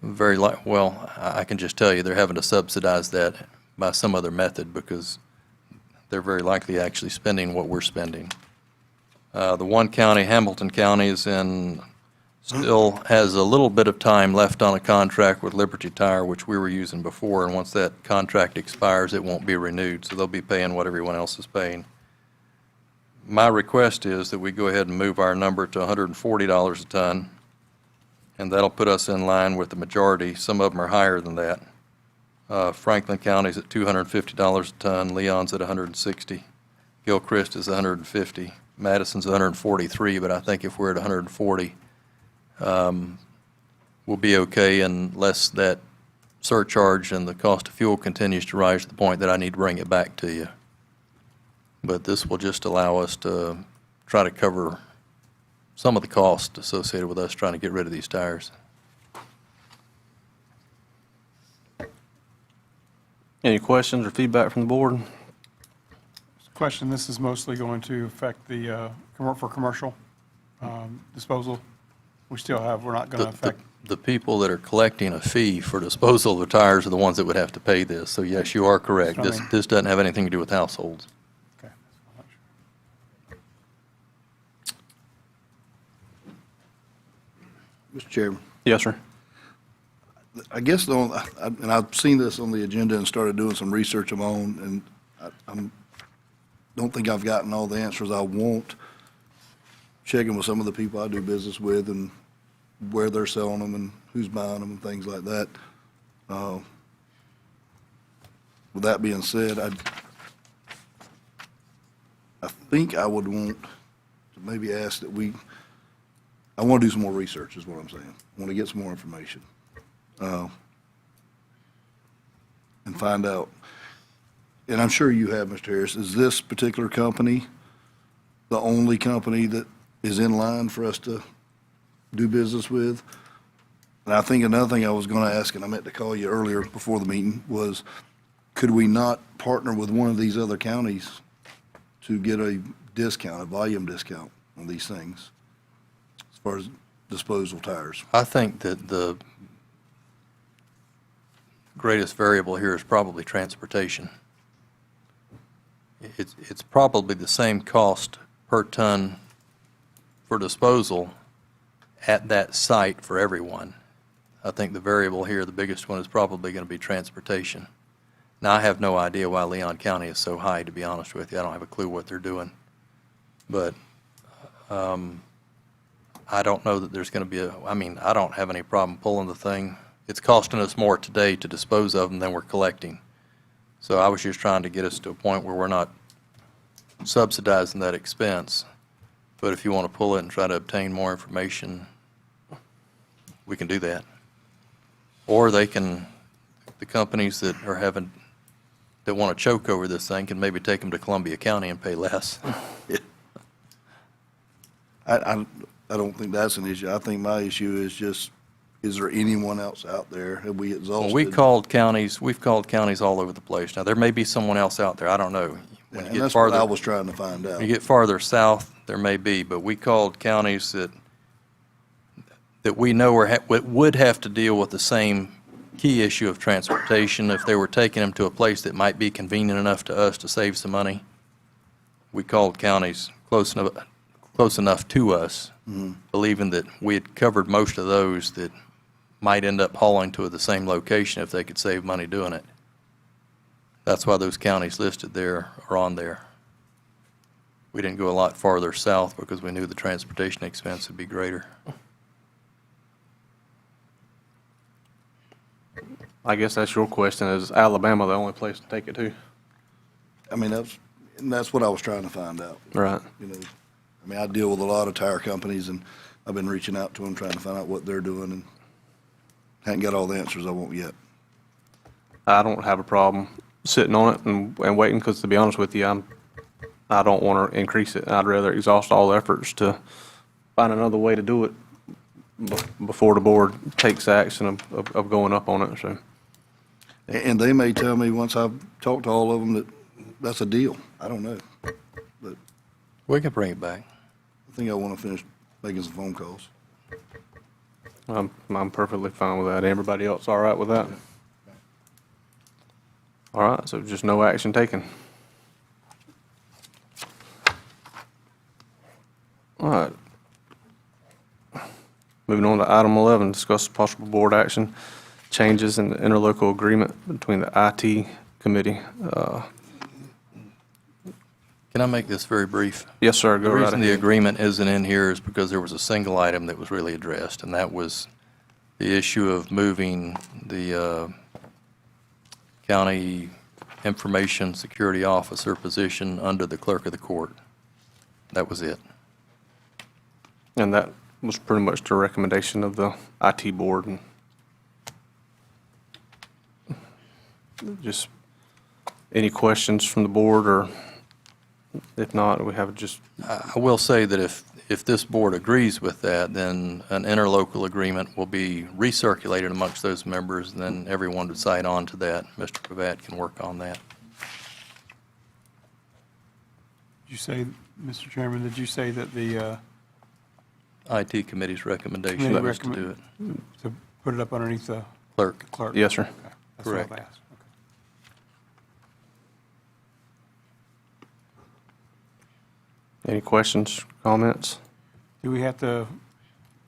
Speaker 5: I can just tell you they're having to subsidize that by some other method because they're very likely actually spending what we're spending. The one county, Hamilton County, still has a little bit of time left on a contract with Liberty Tire, which we were using before, and once that contract expires, it won't be renewed, so they'll be paying what everyone else is paying. My request is that we go ahead and move our number to $140 a ton, and that'll put us in line with the majority. Some of them are higher than that. Franklin County's at $250 a ton, Leon's at $160, Gilchrist is $150, Madison's $143, but I think if we're at $140, we'll be okay unless that surcharge and the cost of fuel continues to rise to the point that I need to bring it back to you. But this will just allow us to try to cover some of the cost associated with us trying to get rid of these tires.
Speaker 1: Any questions or feedback from the board?
Speaker 2: Question, this is mostly going to affect the, for commercial disposal. We're not going to affect.
Speaker 5: The people that are collecting a fee for disposal of the tires are the ones that would have to pay this. So yes, you are correct. This doesn't have anything to do with households.
Speaker 2: Okay.
Speaker 3: Mr. Chairman,
Speaker 1: Yes, sir.
Speaker 3: I guess, and I've seen this on the agenda and started doing some research of my own, and I don't think I've gotten all the answers I want. Checking with some of the people I do business with and where they're selling them and who's buying them and things like that. With that being said, I think I would want to maybe ask that I want to do some more research is what I'm saying. I want to get some more information. And find out, and I'm sure you have, Mr. Harris, is this particular company the only company that is in line for us to do business with? And I think another thing I was going to ask, and I meant to call you earlier before the meeting, was could we not partner with one of these other counties to get a discount, a volume discount on these things as far as disposal tires?
Speaker 5: I think that the greatest variable here is probably transportation. It's probably the same cost per ton for disposal at that site for everyone. I think the variable here, the biggest one, is probably going to be transportation. Now, I have no idea why Leon County is so high, to be honest with you. I don't have a clue what they're doing. But I don't know that there's going to be I don't have any problem pulling the thing. It's costing us more today to dispose of them than we're collecting. So I was just trying to get us to a point where we're not subsidizing that expense. But if you want to pull it and try to obtain more information, we can do that. Or the companies that want to choke over this thing can maybe take them to Columbia County and pay less.
Speaker 3: I don't think that's an issue. I think my issue is just, is there anyone else out there? Have we exhausted?
Speaker 5: We've called counties all over the place. Now, there may be someone else out there, I don't know.
Speaker 3: And
Speaker 5: get
Speaker 3: that's what I
Speaker 5: farther-
Speaker 3: was trying to find out.
Speaker 5: When you get farther south, there may be, but we called counties that we know would have to deal with the same key issue of transportation if they were taking them to a place that might be convenient enough to us to save some money. We called counties close enough to us, believing that we had covered most of those that might end up hauling to the same location if they could save money doing it. That's why those counties listed there are on there. We didn't go a lot farther south because we knew the transportation expense would be greater.
Speaker 1: I guess that's your question, is Alabama the only place to take it to?
Speaker 3: I mean, that's what I was trying to find out.
Speaker 1: Right.
Speaker 3: You know, I mean, I deal with a lot of tire companies, and I've been reaching out to them, trying to find out what they're doing, and hadn't got all the answers I want yet.
Speaker 1: I don't have a problem sitting on it and waiting, because to be honest with you, I don't want to increase it. I'd rather exhaust all efforts to find another way to do it before the board takes action of going up on it, so.
Speaker 3: And they may tell me, once I've talked to all of them, that that's a deal. I don't know. But
Speaker 5: We can bring it back.
Speaker 3: I think I want to finish making some phone calls.
Speaker 1: I'm perfectly fine with that. Everybody else all right with that? All right, so just no action taken. All right. Moving on to item 11, discuss possible board action, changes in the interlocal agreement between the IT committee.
Speaker 5: Can I make this very brief?
Speaker 1: Yes, sir,
Speaker 5: The
Speaker 1: go right
Speaker 5: reason the
Speaker 1: ahead.
Speaker 5: agreement isn't in here is because there was a single item that was really addressed, and that was the issue of moving the county information security officer position under the clerk of the court. That was it.
Speaker 1: And that was pretty much the recommendation of the IT board. And just any questions from the board, or if not, we have just,
Speaker 5: I will say that if this board agrees with that, then an interlocal agreement will be recirculated amongst those members, and then everyone would sign on to that. Mr. Pravat can work on that.
Speaker 2: Did you say, Mr. Chairman, did you say that the,
Speaker 5: IT committee's recommendation
Speaker 2: Committee
Speaker 5: was to do it.
Speaker 2: to put it up underneath the
Speaker 5: Clerk.
Speaker 2: clerk?
Speaker 1: yes, sir.
Speaker 2: Okay, that's what I've
Speaker 5: Correct.
Speaker 2: asked. Okay.
Speaker 1: Any questions, comments?
Speaker 2: Do we have to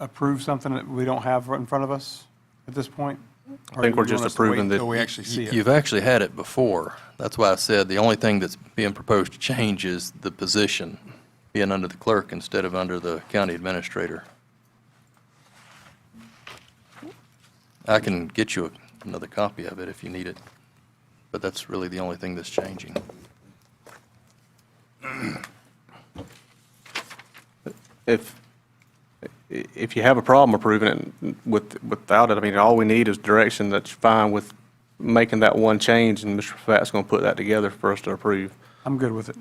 Speaker 2: approve something that we don't have right in front of us at this point?
Speaker 1: I think we're just approving that-
Speaker 2: Until we actually see it?
Speaker 5: You've actually had it before. That's why I said the only thing that's being proposed to change is the position being under the clerk instead of under the county administrator. I can get you another copy of it if you need it, but that's really the only thing that's changing.
Speaker 1: If you have a problem approving it without it, I mean, all we need is direction that's fine with making that one change, and Mr. Fat's going to put that together for us to approve.
Speaker 2: I'm good with it.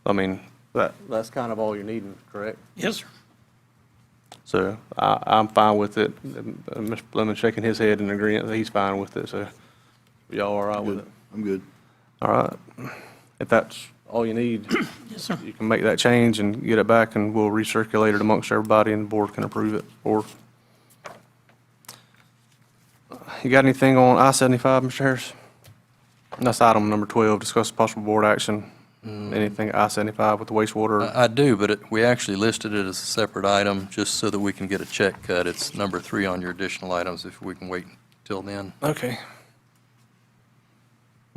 Speaker 1: I mean, that's kind of all you're needing, correct?
Speaker 19: Yes, sir.
Speaker 1: So I'm fine with it. Mr. Fleming shaking his head in agreement that he's fine with it, so y'all all right with it?
Speaker 3: I'm good.
Speaker 1: All right. If that's all you need,
Speaker 19: Yes, sir.
Speaker 1: you can make that change and get it back, and we'll recirculate it amongst everybody, and the board can approve it. Or, you got anything on I-75, Mr. Harris? That's item number 12, discuss possible board action. Anything I-75 with the wastewater?
Speaker 5: I do, but we actually listed it as a separate item just so that we can get a check cut. It's number 3 on your additional items if we can wait till then.
Speaker 1: Okay.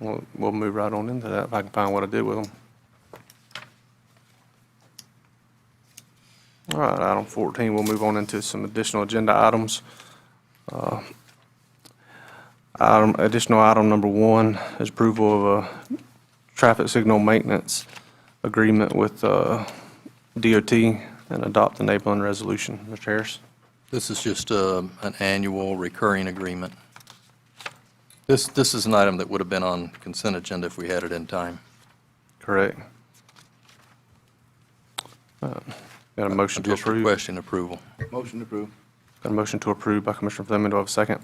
Speaker 1: We'll move right on into that if I can find what I did with them. All right, item 14, we'll move on into some additional agenda items. Additional item number 1 is approval of a traffic signal maintenance agreement with DOT and adopt enabling resolution. Mr. Harris?
Speaker 5: This is just an annual recurring agreement. This is an item that would have been on consent agenda if we had it in time.
Speaker 1: Correct. Got a motion to
Speaker 5: Just
Speaker 1: approve?
Speaker 5: requesting approval.
Speaker 3: Motion to approve.
Speaker 1: Got a motion to approve by Commissioner Fleming. Do I have a second?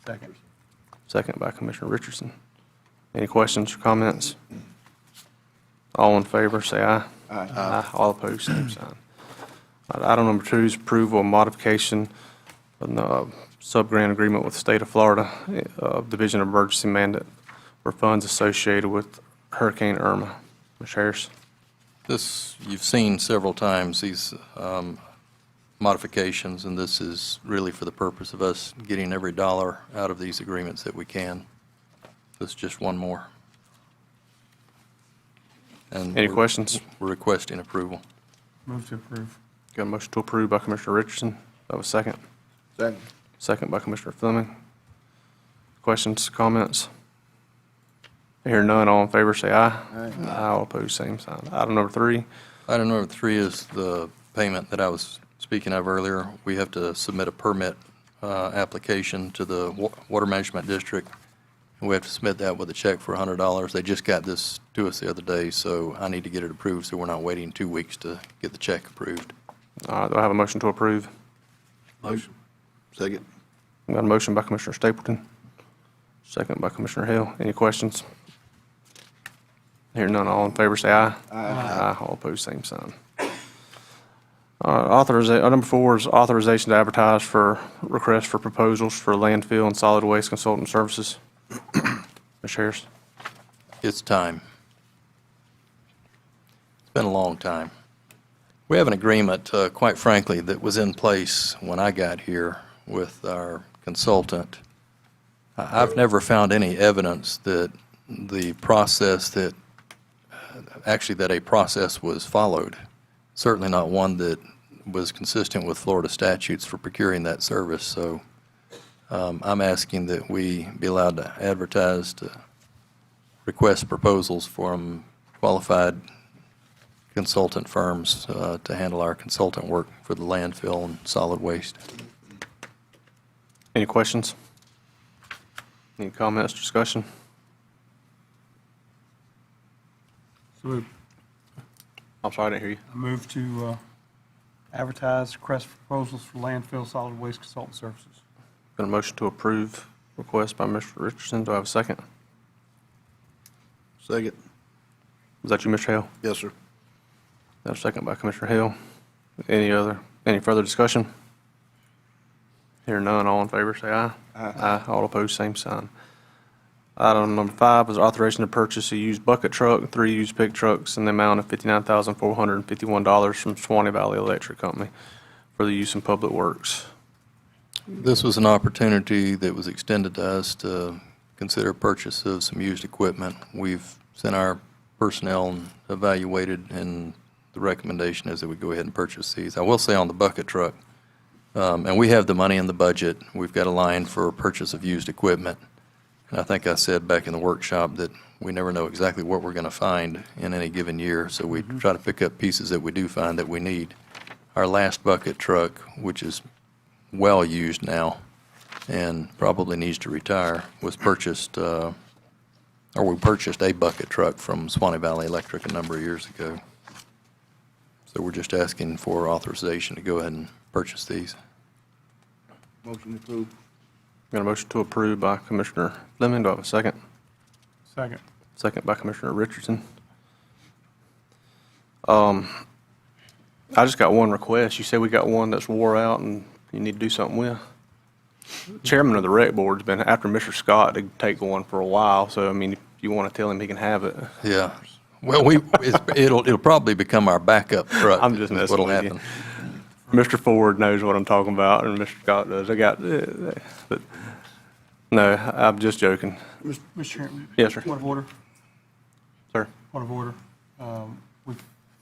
Speaker 2: Second.
Speaker 1: Second by Commissioner Richardson. Any questions or comments? All in favor, say aye. Aye. All opposed, same sign. All right, item number 2 is approval of modification of the sub-grant agreement with the State of Florida, Division of Emergency Mandate for funds associated with Hurricane Irma. Ms. Harris?
Speaker 5: This, you've seen several times, these modifications, and this is really for the purpose of us getting every dollar out of these agreements that we can. This is just one more. And
Speaker 1: Any
Speaker 5: we're-
Speaker 1: questions?
Speaker 5: We're requesting approval.
Speaker 2: Move to approve.
Speaker 1: Got a motion to approve by Commissioner Richardson. Do I have a second?
Speaker 3: Second.
Speaker 1: Second by Commissioner Fleming. Questions, comments? Hearing none, all in favor, say aye. Aye. All opposed, same sign. Item number 3,
Speaker 5: Item number 3 is the payment that I was speaking of earlier. We have to submit a permit application to the Water Management District. We have to submit that with a check for $100. They just got this to us the other day, so I need to get it approved, so we're not waiting 2 weeks to get the check approved.
Speaker 1: do I have a motion to approve?
Speaker 3: Motion. Second.
Speaker 1: Got a motion by Commissioner Stapleton, second by Commissioner Hill. Any questions? Hearing none, all in favor, say aye. Aye. All opposed, same sign. Number 4 is authorization to advertise for requests for proposals for landfill and solid waste consultant services. Ms. Harris?
Speaker 5: It's time. It's been a long time. We have an agreement, quite frankly, that was in place when I got here with our consultant. I've never found any evidence that the process that a process was followed. Certainly not one that was consistent with Florida statutes for procuring that service. So I'm asking that we be allowed to advertise to request proposals from qualified consultant firms to handle our consultant work for the landfill and solid waste.
Speaker 1: Any questions? Any comments, discussion?
Speaker 2: So
Speaker 1: I'm sorry, I didn't hear you.
Speaker 2: I move to advertise request for proposals for landfill solid waste consultant services.
Speaker 1: Got a motion to approve request by Mr. Richardson. Do I have a second?
Speaker 3: Second.
Speaker 1: Is that you, Mr. Hill?
Speaker 3: Yes, sir.
Speaker 1: Got a second by Commissioner Hill. Any further discussion? Hearing none, all in favor, say aye. Aye. All opposed, same sign. Item number 5 is authorization to purchase a used bucket truck, 3 used pick trucks in the amount of $59,451 from Suwannee Valley Electric Company for the use in public works.
Speaker 5: This was an opportunity that was extended to us to consider purchase of some used equipment. We've sent our personnel and evaluated, and the recommendation is that we go ahead and purchase these. I will say on the bucket truck, and we have the money in the budget, we've got a line for purchase of used equipment. And I think I said back in the workshop that we never know exactly what we're going to find in any given year, so we try to pick up pieces that we do find that we need. Our last bucket truck, which is well used now and probably needs to retire, was purchased, or we purchased a bucket truck from Suwannee Valley Electric a number of years ago. So we're just asking for authorization to go ahead and purchase these.
Speaker 3: Motion approved.
Speaker 1: Got a motion to approve by Commissioner Fleming. Do I have a second?
Speaker 2: Second.
Speaker 1: Second by Commissioner Richardson. I just got one request. You said we got one that's wore out and you need to do something with. Chairman of the rec board's been after Mr. Scott to take one for a while, so I mean, if you want to tell him he can have it.
Speaker 5: Yeah. Well, it'll probably become our backup truck.
Speaker 1: I'm just
Speaker 5: is
Speaker 1: messing
Speaker 5: what'll
Speaker 1: with you.
Speaker 5: happen.
Speaker 1: Mr. Ford knows what I'm talking about, and Mr. Scott does. But no, I'm just joking.
Speaker 2: Mr. Chairman?
Speaker 1: Yes, sir.
Speaker 2: Point of order.
Speaker 1: Sir?
Speaker 2: Point of order.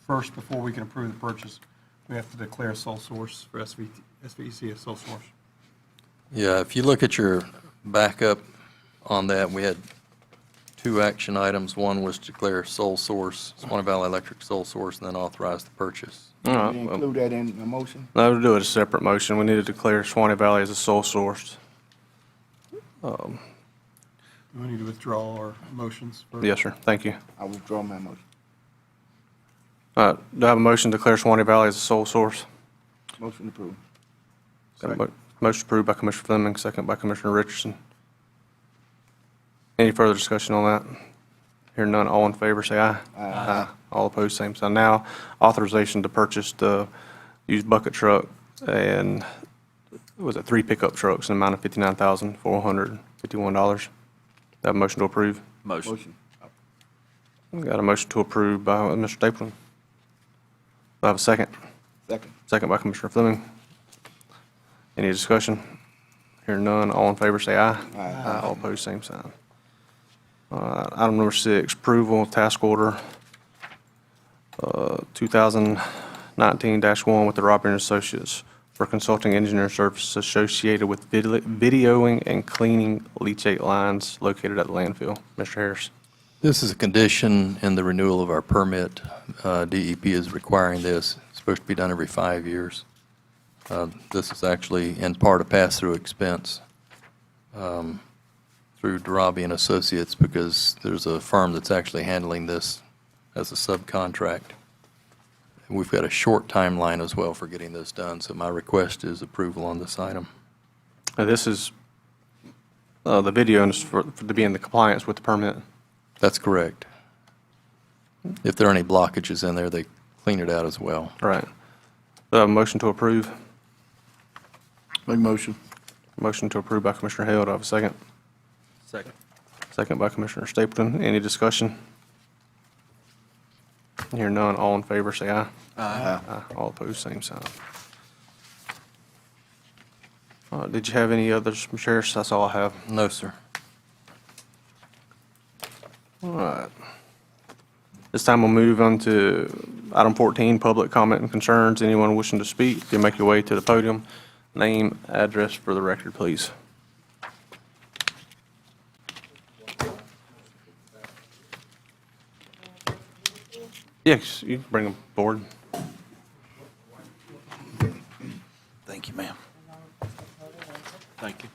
Speaker 2: First, before we can approve the purchase, we have to declare sole source for SVEC as sole source.
Speaker 5: Yeah, if you look at your backup on that, we had 2 action items. One was to declare sole source, Suwannee Valley Electric sole source, and then authorize the purchase.
Speaker 1: All right, well,
Speaker 18: Include that in the motion?
Speaker 1: no, we'll do it as a separate motion. We need to declare Suwannee Valley as a sole source.
Speaker 2: Do we need to withdraw our motions?
Speaker 1: Yes, sir. Thank you.
Speaker 18: I withdraw my motion.
Speaker 1: Do I have a motion to declare Suwannee Valley as a sole source?
Speaker 18: Motion approved.
Speaker 1: Got a motion approved by Commissioner Fleming, second by Commissioner Richardson. Any further discussion on that? Hearing none, all in favor, say aye. Aye. All opposed, same sign. Now, authorization to purchase the used bucket truck and, was it 3 pickup trucks in the amount of $59,451? Have a motion to approve?
Speaker 18: Motion.
Speaker 1: Got a motion to approve by Mr. Stapleton. Do I have a second?
Speaker 18: Second.
Speaker 1: Second by Commissioner Fleming. Any discussion? Hearing none, all in favor say aye. Aye. All opposed, same sign. Item number 6, approval of task order 2019-1 with the Robert and Associates for consulting engineering services associated with videoing and cleaning leachate lines located at the landfill. Mr. Harris.
Speaker 5: This is a condition in the renewal of our permit. DEP is requiring this. It's supposed to be done every 5 years. This is actually in part a pass-through expense through Darabi and Associates because there's a firm that's actually handling this as a subcontract. And we've got a short timeline as well for getting this done, so my request is approval on this item.
Speaker 1: This is, the video is for to be in the compliance with the permit.
Speaker 5: That's correct. If there are any blockages in there, they clean it out as well.
Speaker 1: Right. Motion to approve.
Speaker 3: Make motion.
Speaker 1: Motion to approve by Commissioner Hale. Do I have a second?
Speaker 18: Second.
Speaker 1: Second by Commissioner Stapleton. Any discussion? Hear none, all in favor say aye. Aye. All opposed, same sign. Did you have any others, Mr. Harris? That's all I have.
Speaker 5: No, sir.
Speaker 1: All right. This time we'll move on to item 14, public comment and concerns. Anyone wishing to speak, you make your way to the podium. Name, address for the record, please. Yes, you can bring them forward.
Speaker 18: Thank you, ma'am. Thank you.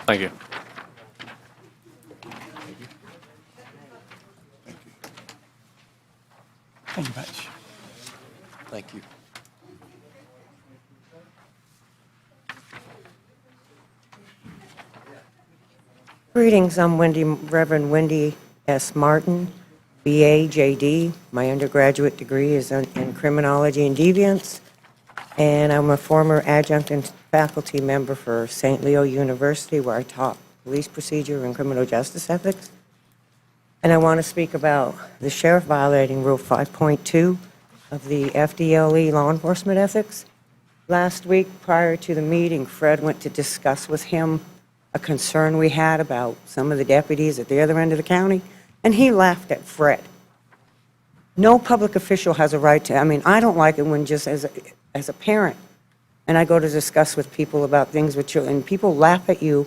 Speaker 1: Thank you.
Speaker 19: Thank you much.
Speaker 5: Thank you.
Speaker 2: Greetings, I'm Reverend Wendy S. Martin, BA, JD. My undergraduate degree is in criminology and deviance, and I'm a former adjunct and faculty member for St. Leo University, where I taught police procedure and criminal justice ethics. And I want to speak about the sheriff violating Rule 5.2 of the FDLE law enforcement ethics. Last week, prior to the meeting, Fred went to discuss with him a concern we had about some of the deputies at the other end of the county, and he laughed at Fred. No public official has a right to, I don't like it when just as a parent, and I go to discuss with people about things with children, and people laugh at you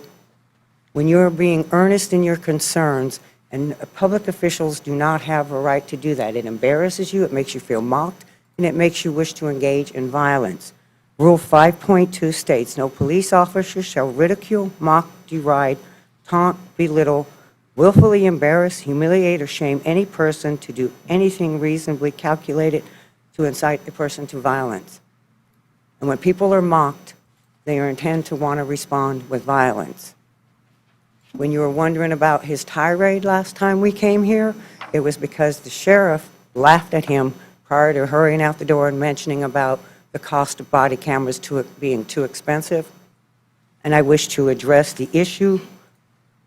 Speaker 2: when you're being earnest in your concerns, and public officials do not have a right to do that. It embarrasses you, it makes you feel mocked, and it makes you wish to engage in violence. Rule 5.2 states, no police officer shall ridicule, mock, deride, taunt, belittle, willfully embarrass, humiliate, or shame any person to do anything reasonably calculated to incite a person to violence. And when people are mocked, they intend to want to respond with violence. When you were wondering about his tirade last time we came here, it was because the sheriff laughed at him prior to hurrying out the door and mentioning about the cost of body cameras being too expensive. And I wish to address the issue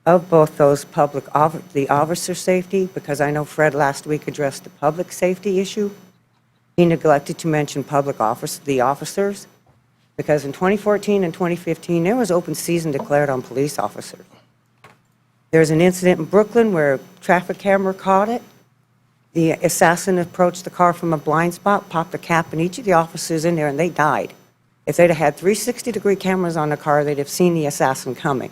Speaker 2: of both those the officer safety, because I know Fred last week addressed the public safety issue. He neglected to mention the officers, because in 2014 and 2015, there was open season declared on police officers. There's an incident in Brooklyn where a traffic camera caught it. The assassin approached the car from a blind spot, popped a cap in each of the officers in there, and they died. If they'd have had 360-degree cameras on the car, they'd have seen the assassin coming.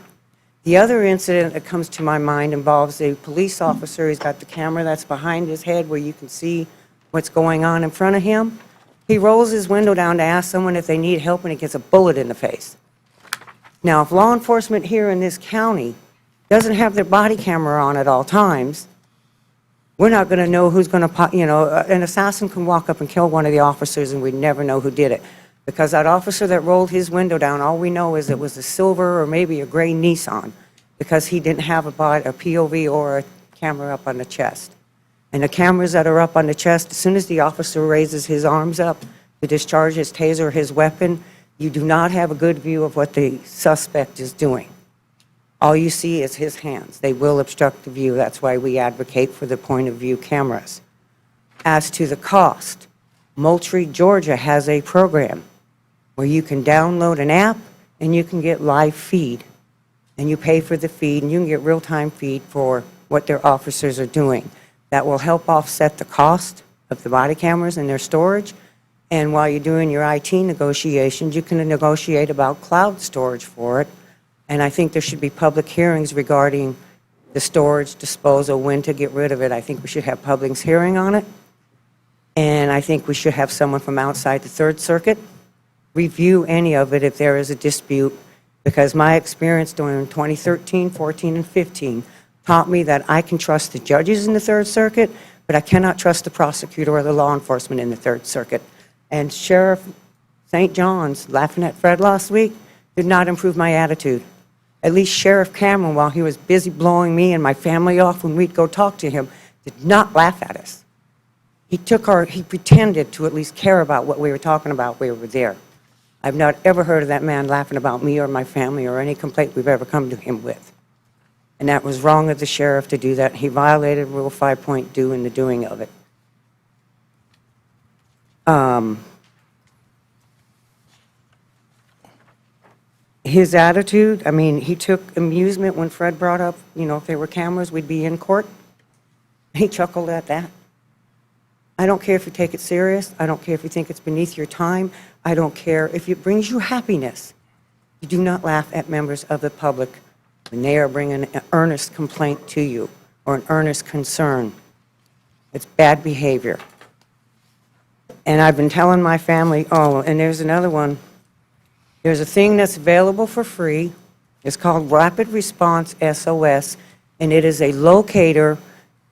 Speaker 2: The other incident that comes to my mind involves a police officer. He's got the camera that's behind his head where you can see what's going on in front of him. He rolls his window down to ask someone if they need help, and he gets a bullet in the face. Now, if law enforcement here in this county doesn't have their body camera on at all times, we're not going to know who's going to, an assassin can walk up and kill one of the officers and we'd never know who did it. Because that officer that rolled his window down, all we know is it was a silver or maybe a gray Nissan, because he didn't have a POV or camera up on the chest. And the cameras that are up on the chest, as soon as the officer raises his arms up to discharge his taser or his weapon, you do not have a good view of what the suspect is doing. All you see is his hands. They will obstruct the view. That's why we advocate for the point of view cameras. As to the cost, Moultrie, Georgia has a program where you can download an app and you can get live feed. And you pay for the feed and you can get real-time feed for what their officers are doing. That will help offset the cost of the body cameras and their storage. And while you're doing your IT negotiations, you can negotiate about cloud storage for it. And I think there should be public hearings regarding the storage, disposal, when to get rid of it. I think we should have public hearing on it. And I think we should have someone from outside the Third Circuit review any of it if there is a dispute, because my experience during 2013, 14, and 15 taught me that I can trust the judges in the Third Circuit, but I cannot trust the prosecutor or the law enforcement in the Third Circuit. And Sheriff St. John's, laughing at Fred last week, did not improve my attitude. At least Sheriff Cameron, while he was busy blowing me and my family off when we'd go talk to him, did not laugh at us. He pretended to at least care about what we were talking about. We were there. I've not ever heard of that man laughing about me or my family or any complaint we've ever come to him with. And that was wrong of the sheriff to do that. He violated Rule 5.2 in the doing of it. His attitude, I mean, he took amusement when Fred brought up, if there were cameras, we'd be in court. He chuckled at that. I don't care if you take it serious. I don't care if you think it's beneath your time. I don't care if it brings you happiness. You do not laugh at members of the public when they are bringing an earnest complaint to you or an earnest concern. It's bad behavior. And I've been telling my family, and there's another one. There's a thing that's available for free. It's called Rapid Response SOS, and it is a locator.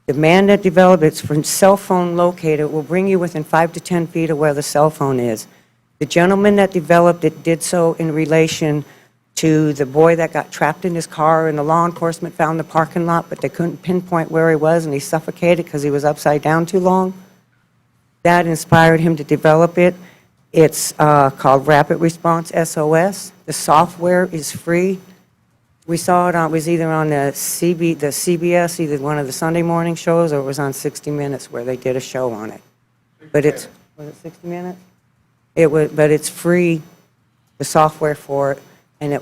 Speaker 2: The man that developed it's for cell phone locator. It will bring you within 5 to 10 feet of where the cell phone is. The gentleman that developed it did so in relation to the boy that got trapped in his car, and the law enforcement found the parking lot, but they couldn't pinpoint where he was, and he suffocated because he was upside down too long. That inspired him to develop it. It's called Rapid Response SOS. The software is free. We saw it was either on the CBS, either one of the Sunday morning shows, or it was on 60 Minutes where they did a show on it. But was it 60 Minutes? But it's free, the software for it, and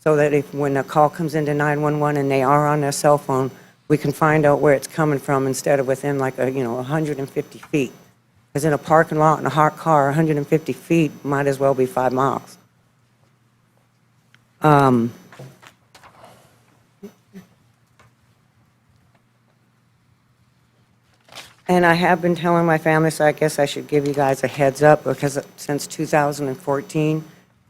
Speaker 2: so that when a call comes into 911 and they are on their cell phone, we can find out where it's coming from instead of within 150 feet. Because in a parking lot in a hot car, 150 feet might as well be 5 miles. And I have been telling my family, so I guess I should give you guys a heads up, because since 2014,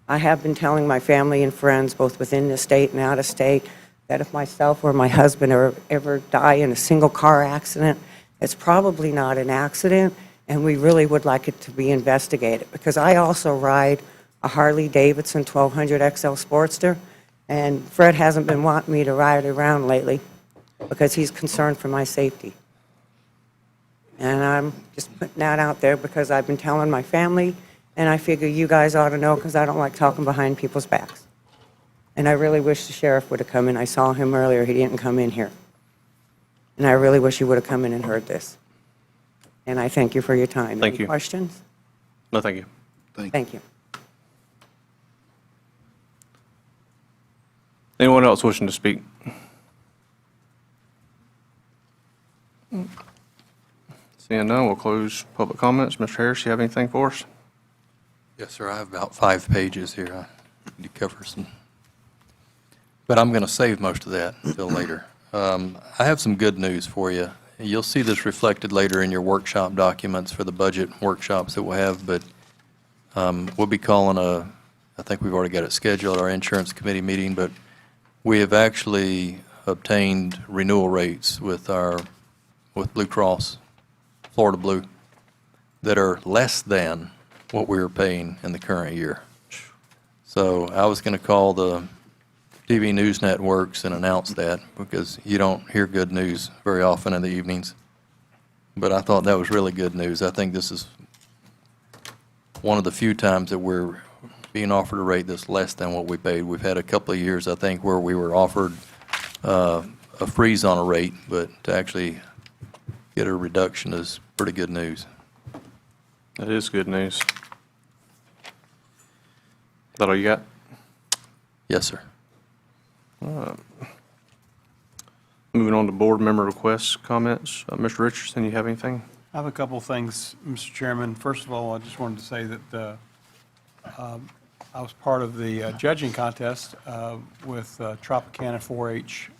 Speaker 2: I have been telling my family and friends, both within the state and out of state, that if myself or my husband ever die in a single car accident, it's probably not an accident, and we really would like it to be investigated. Because I also ride a Harley-Davidson 1200 XL Sportster, and Fred hasn't been wanting me to ride around lately because he's concerned for my safety. And I'm just putting that out there because I've been telling my family, and I figure you guys ought to know because I don't like talking behind people's backs. And I really wish the sheriff would have come in. I saw him earlier. He didn't come in here. And I really wish he would have come in and heard this. And I thank you for your time.
Speaker 1: Thank you.
Speaker 2: Any questions?
Speaker 1: No, thank you.
Speaker 2: Thank you.
Speaker 1: Anyone else wishing to speak? Seeing none, we'll close public comments. Mr. Harris, you have anything for us?
Speaker 5: Yes, sir. I have about 5 pages here. I need to cover some. But I'm going to save most of that until later. I have some good news for you. You'll see this reflected later in your workshop documents for the budget workshops that we'll have, but we'll be calling I think we've already got it scheduled, our insurance committee meeting, but we have actually obtained renewal rates with Blue Cross, Florida Blue, that are less than what we were paying in the current year. So I was going to call the TV news networks and announce that, because you don't hear good news very often in the evenings. But I thought that was really good news. I think this is one of the few times that we're being offered a rate that's less than what we paid. We've had a couple of years, I think, where we were offered a freeze on a rate, but to actually get a reduction is pretty good news.
Speaker 1: That is good news. That all you got?
Speaker 5: Yes, sir.
Speaker 1: Moving on to board member requests, comments. Mr. Richardson, you have anything?
Speaker 2: I have a couple of things, Mr. Chairman. First of all, I just wanted to say that I was part of the judging contest with Tropicana 4-H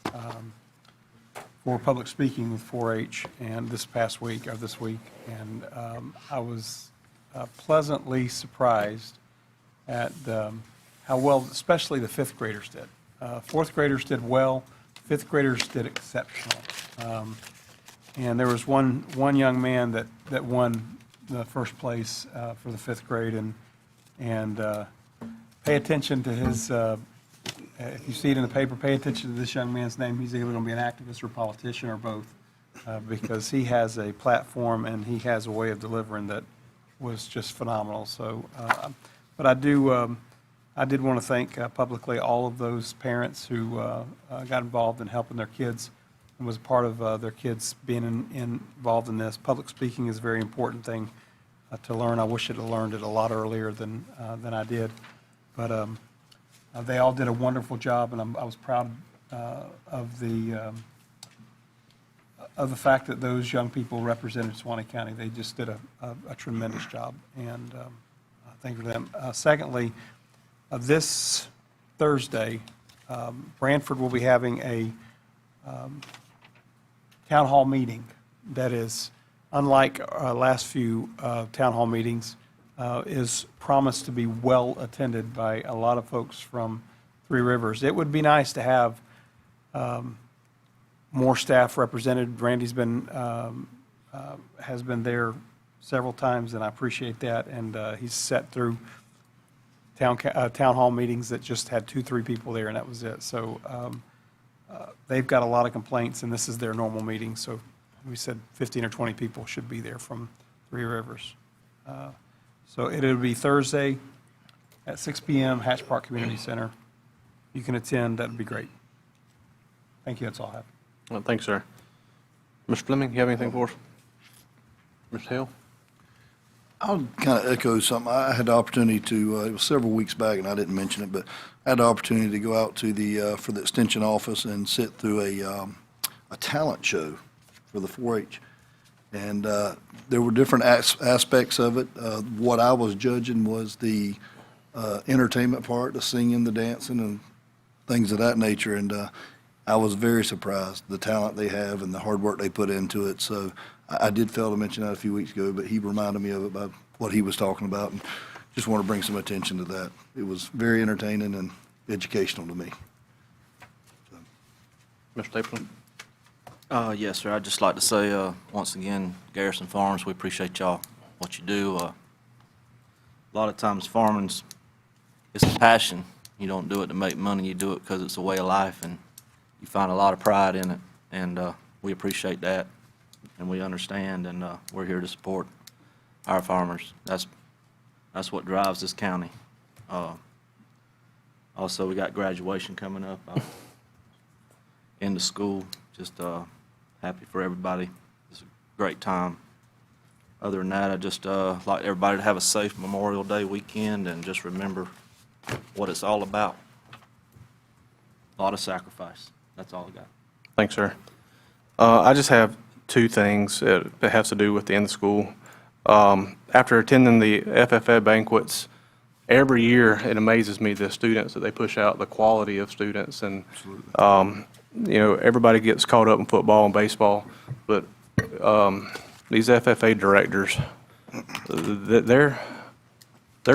Speaker 2: for public speaking with 4-H, and this week, and I was pleasantly surprised at how well, especially the fifth graders did. Fourth graders did well, fifth graders did exceptional. And there was one young man that won the first place for the fifth grade, and pay attention to his, if you see it in the paper, pay attention to this young man's name. He's either going to be an activist or politician or both, because he has a platform and he has a way of delivering that was just phenomenal. So, but I did want to thank publicly all of those parents who got involved in helping their kids and was a part of their kids being involved in this. Public speaking is a very important thing to learn. I wish I'd have learned it a lot earlier than I did. But they all did a wonderful job, and I was proud of the fact that those young people represented Suwannee County. They just did a tremendous job, and thank you for them. Secondly, this Thursday, Branford will be having a town hall meeting that is, unlike last few town hall meetings, is promised to be well attended by a lot of folks from Three Rivers. It would be nice to have more staff represented. Randy's has been there several times, and I appreciate that. And he's sat through town hall meetings that just had 2-3 people there, and that was it. So they've got a lot of complaints, and this is their normal meeting. So we said 15 or 20 people should be there from Three Rivers. So it'll be Thursday at 6 p.m., Hatch Park Community Center. You can attend, that'd be great. Thank you, that's all I have.
Speaker 1: Well, thanks, sir. Mr. Fleming, you have anything for us? Mr. Hill?
Speaker 3: I'll kind of echo something. I had the opportunity to, it was several weeks back, and I didn't mention it, but I had the opportunity to go out to for the extension office and sit through a talent show for the 4-H. And there were different aspects of it. What I was judging was the entertainment part, the singing, the dancing, and things of that nature. And I was very surprised, the talent they have and the hard work they put into it. So I did fail to mention that a few weeks ago, but he reminded me of it by what he was talking about, and just want to bring some attention to that. It was very entertaining and educational to me.
Speaker 1: Mr. Stapleton?
Speaker 19: Yes, sir. I'd just like to say, once again, Garrison Farms, we appreciate y'all, what you do. A lot of times farming's, it's a passion. You don't do it to make money, you do it because it's a way of life, and you find a lot of pride in it, and we appreciate that, and we understand, and we're here to support our farmers. That's what drives this county. Also, we got graduation coming up, into school, just happy for everybody. It's a great time. Other than that, I just like everybody to have a safe Memorial Day weekend and just remember what it's all about. A lot of sacrifice. That's all I got.
Speaker 1: Thanks, sir. I just have two things that has to do with the end of school. After attending the FFA banquets, every year it amazes me the students that they push out, the quality of students, and you know, everybody gets caught up in football and baseball, but these FFA directors, they're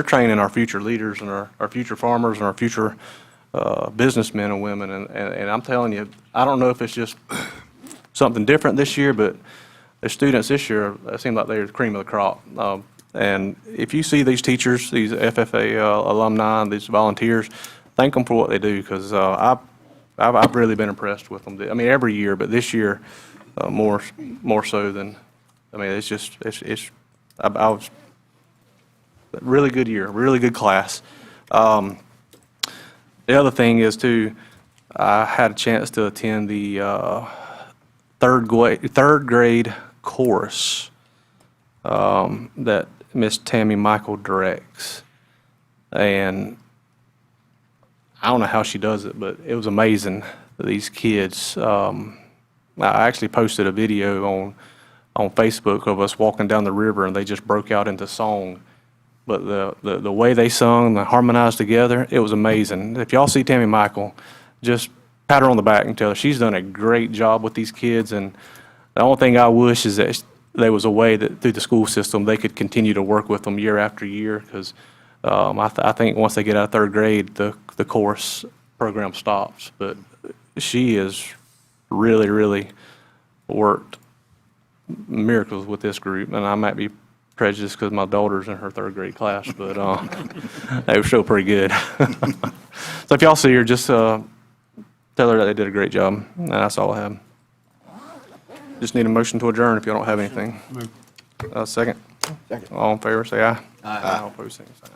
Speaker 1: training our future leaders and our future farmers and our future businessmen and women, and I'm telling you, I don't know if it's just something different this year, but the students this year, it seemed like they're the cream of the crop. And if you see these teachers, these FFA alumni, these volunteers, thank them for what they do, because I've really been impressed with them. I mean, every year, but this year, more so than, I mean, it's just, I was, really good year, really good class. The other thing is too, I had a chance to attend the third grade chorus that Miss Tammy Michael directs. And I don't know how she does it, but it was amazing, these kids. I actually posted a video on Facebook of us walking down the river, and they just broke out into song. But the way they sung, they harmonized together, it was amazing. If y'all see Tammy Michael, just pat her on the back and tell her she's done a great job with these kids. And the only thing I wish is that there was a way that through the school system they could continue to work with them year after year, because I think once they get out of third grade, the chorus program stops. But she has really, really worked miracles with this group, and I might be prejudiced because my daughter's in her third grade class, but they were still pretty good. So if y'all see her, just tell her that they did a great job, and that's all I have. Just need a motion to adjourn if you don't have anything. Second. All in favor, say aye. Aye. All opposed, same sign.